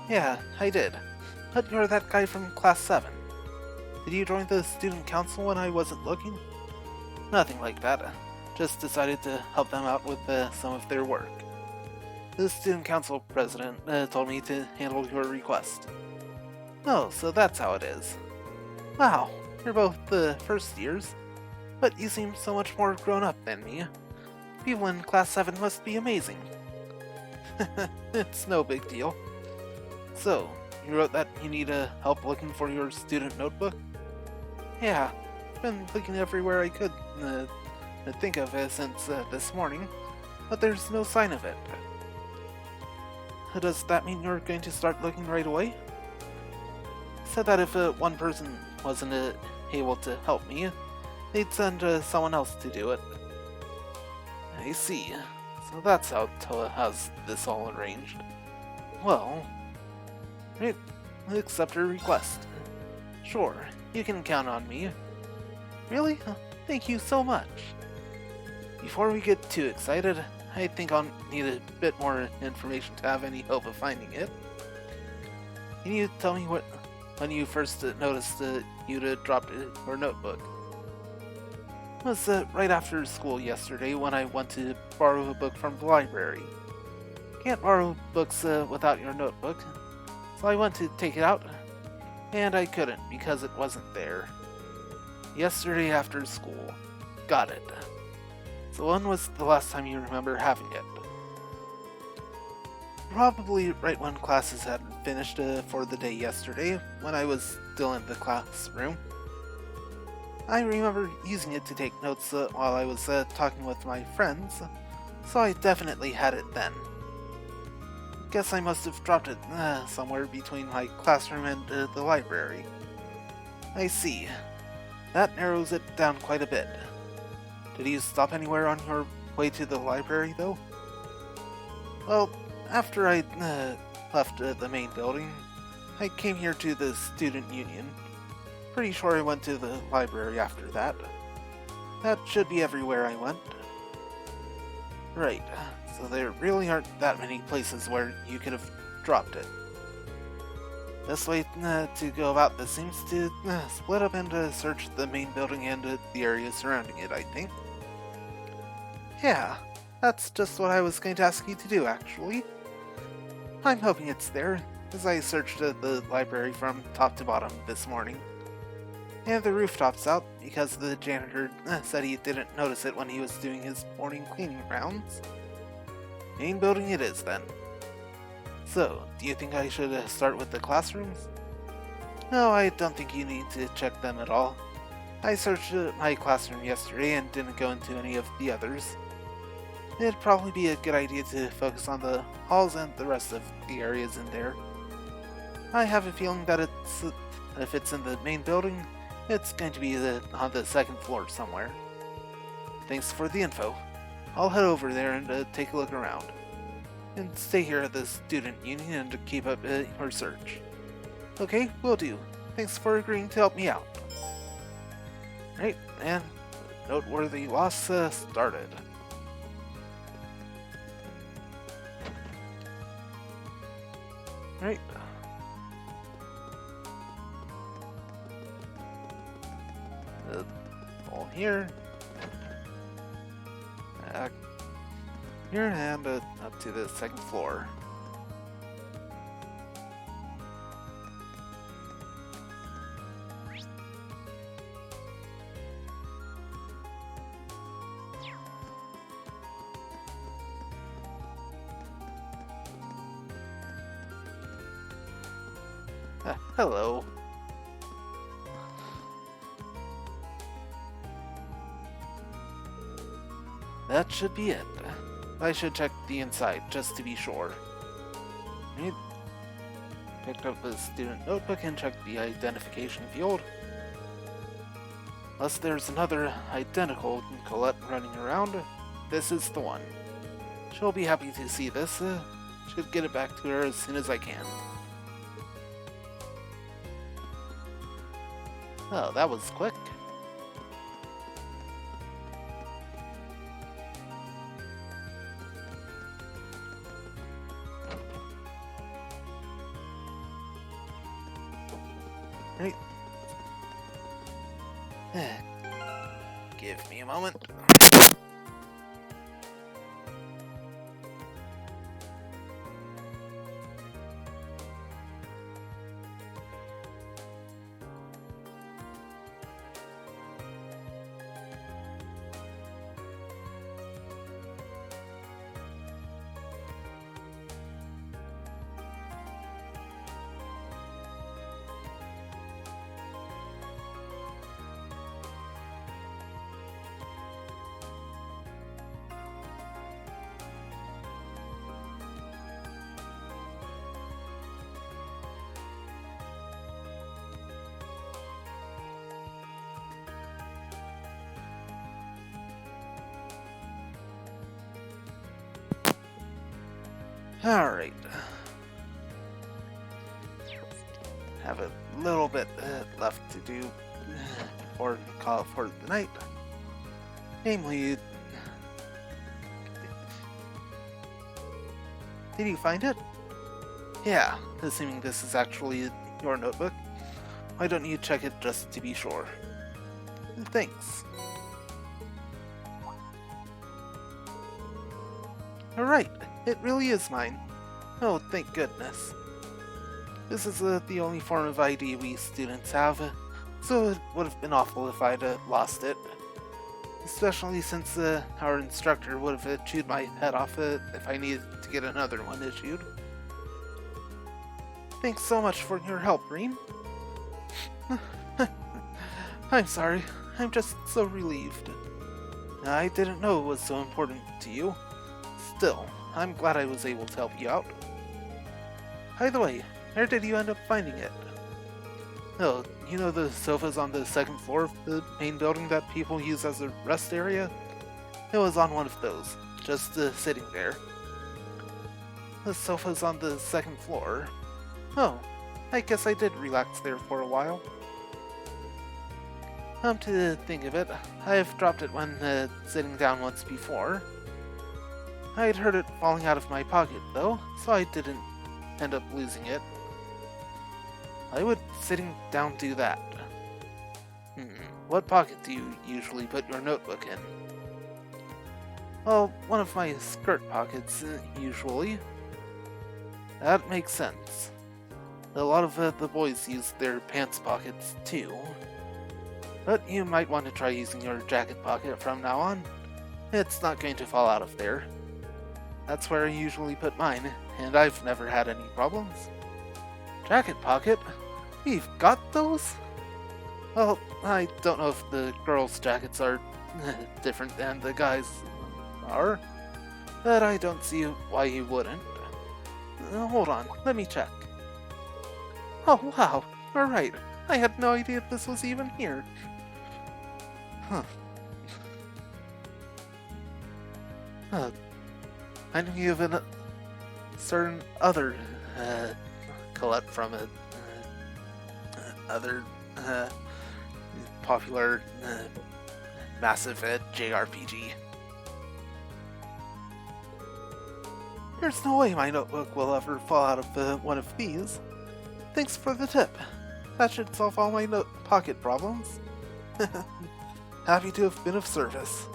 Yeah, I did. But you're that guy from Class 7. Did you join the Student Council when I wasn't looking? Nothing like that. Just decided to help them out with some of their work. The Student Council President told me to handle your request. Oh, so that's how it is. Wow, you're both the first years. But you seem so much more grown up than me. People in Class 7 must be amazing. It's no big deal. So, you wrote that you need help looking for your student notebook? Yeah, I've been looking everywhere I could think of since this morning, but there's no sign of it. Does that mean you're going to start looking right away? Said that if one person wasn't able to help me, they'd send someone else to do it. I see. So that's how Toa has this all arranged. Well, right, accept her request. Sure, you can count on me. Really? Thank you so much. Before we get too excited, I think I'll need a bit more information to have any hope of finding it. Can you tell me when you first noticed you'd dropped your notebook? It was right after school yesterday when I went to borrow a book from the library. Can't borrow books without your notebook, so I went to take it out, and I couldn't because it wasn't there. Yesterday after school. Got it. So when was the last time you remember having it? Probably right when classes had finished for the day yesterday, when I was still in the classroom. I remember using it to take notes while I was talking with my friends, so I definitely had it then. Guess I must have dropped it somewhere between my classroom and the library. I see. That narrows it down quite a bit. Did you stop anywhere on your way to the library, though? Well, after I left the main building, I came here to the Student Union. Pretty sure I went to the library after that. That should be everywhere I went. Right, so there really aren't that many places where you could have dropped it. Best way to go about this seems to split up and search the main building and the area surrounding it, I think. Yeah, that's just what I was going to ask you to do, actually. I'm hoping it's there, as I searched the library from top to bottom this morning. And the rooftop's out, because the janitor said he didn't notice it when he was doing his morning cleaning rounds. Main building it is, then. So, do you think I should start with the classrooms? No, I don't think you need to check them at all. I searched my classroom yesterday and didn't go into any of the others. It'd probably be a good idea to focus on the halls and the rest of the areas in there. I have a feeling that if it's in the main building, it's going to be on the second floor somewhere. Thanks for the info. I'll head over there and take a look around. And stay here at the Student Union and keep up your search. Okay, will do. Thanks for agreeing to help me out. Right, and noteworthy loss started. Right. All here. Here and up to the second floor. Hello. That should be it. I should check the inside just to be sure. Right. Picked up the student notebook and checked the identification field. Unless there's another identical Colette running around, this is the one. She'll be happy to see this. Should get it back to her as soon as I can. Oh, that was quick. Right. Give me a moment. Alright. Have a little bit left to do or call it for the night. Namely, did you find it? Yeah, assuming this is actually your notebook. Why don't you check it just to be sure? Thanks. Alright, it really is mine. Oh, thank goodness. This is the only form of ID we students have, so it would have been awful if I'd lost it. Especially since our instructor would have chewed my head off if I needed to get another one issued. Thanks so much for your help, Reem. I'm sorry, I'm just so relieved. I didn't know it was so important to you. Still, I'm glad I was able to help you out. By the way, where did you end up finding it? Oh, you know the sofas on the second floor of the main building that people use as a rest area? It was on one of those, just sitting there. The sofa's on the second floor. Oh, I guess I did relax there for a while. Come to think of it, I've dropped it when sitting down once before. I'd heard it falling out of my pocket though, so I didn't end up losing it. Why would sitting down do that? What pocket do you usually put your notebook in? Well, one of my skirt pockets, usually. That makes sense. A lot of the boys use their pants pockets too. But you might want to try using your jacket pocket from now on. It's not going to fall out of there. That's where I usually put mine, and I've never had any problems. Jacket pocket? We've got those? Well, I don't know if the girls' jackets are different than the guys' are, but I don't see why you wouldn't. Hold on, let me check. Oh wow, you're right. I had no idea this was even here. Huh. I knew of a certain other Colette from a other popular massive JRPG. There's no way my notebook will ever fall out of one of these. Thanks for the tip. That should solve all my pocket problems. Happy to have been of service.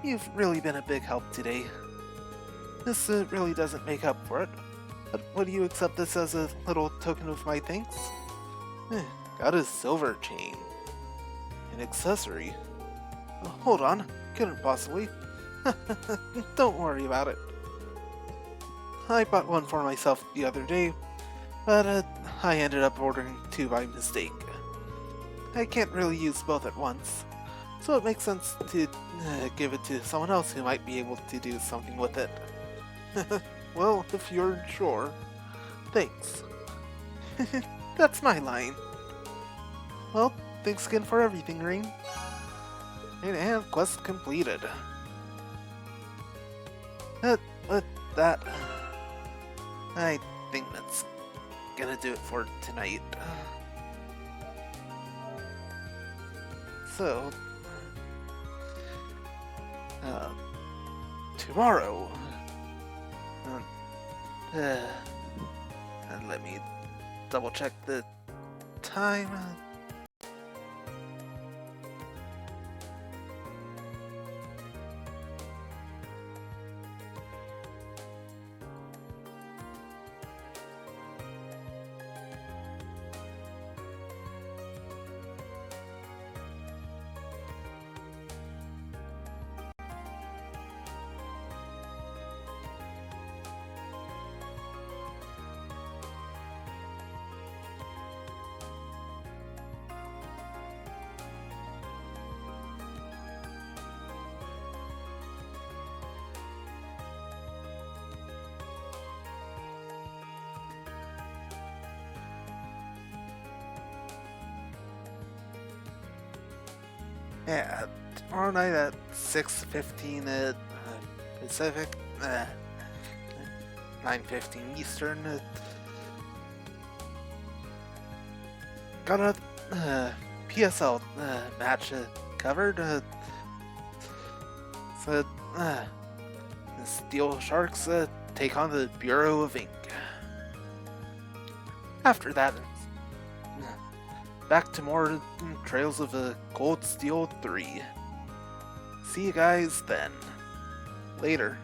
You've really been a big help today. This really doesn't make up for it, but would you accept this as a little token of my thanks? Got a silver chain. An accessory. Hold on, couldn't possibly. Don't worry about it. I bought one for myself the other day, but I ended up ordering two by mistake. I can't really use both at once, so it makes sense to give it to someone else who might be able to do something with it. well, if you're sure. Thanks. That's my line. Well, thanks again for everything, Ring. And quest completed. With that, I think that's gonna do it for tonight. So, tomorrow, and let me double check the time. Yeah, tomorrow night at 6:15 at Pacific, 9:15 Eastern. Got a PSL match covered. So, the Steel Sharks take on the Bureau of Ink. After that, back to more Trails of Cold Steel 3. See you guys then. Later.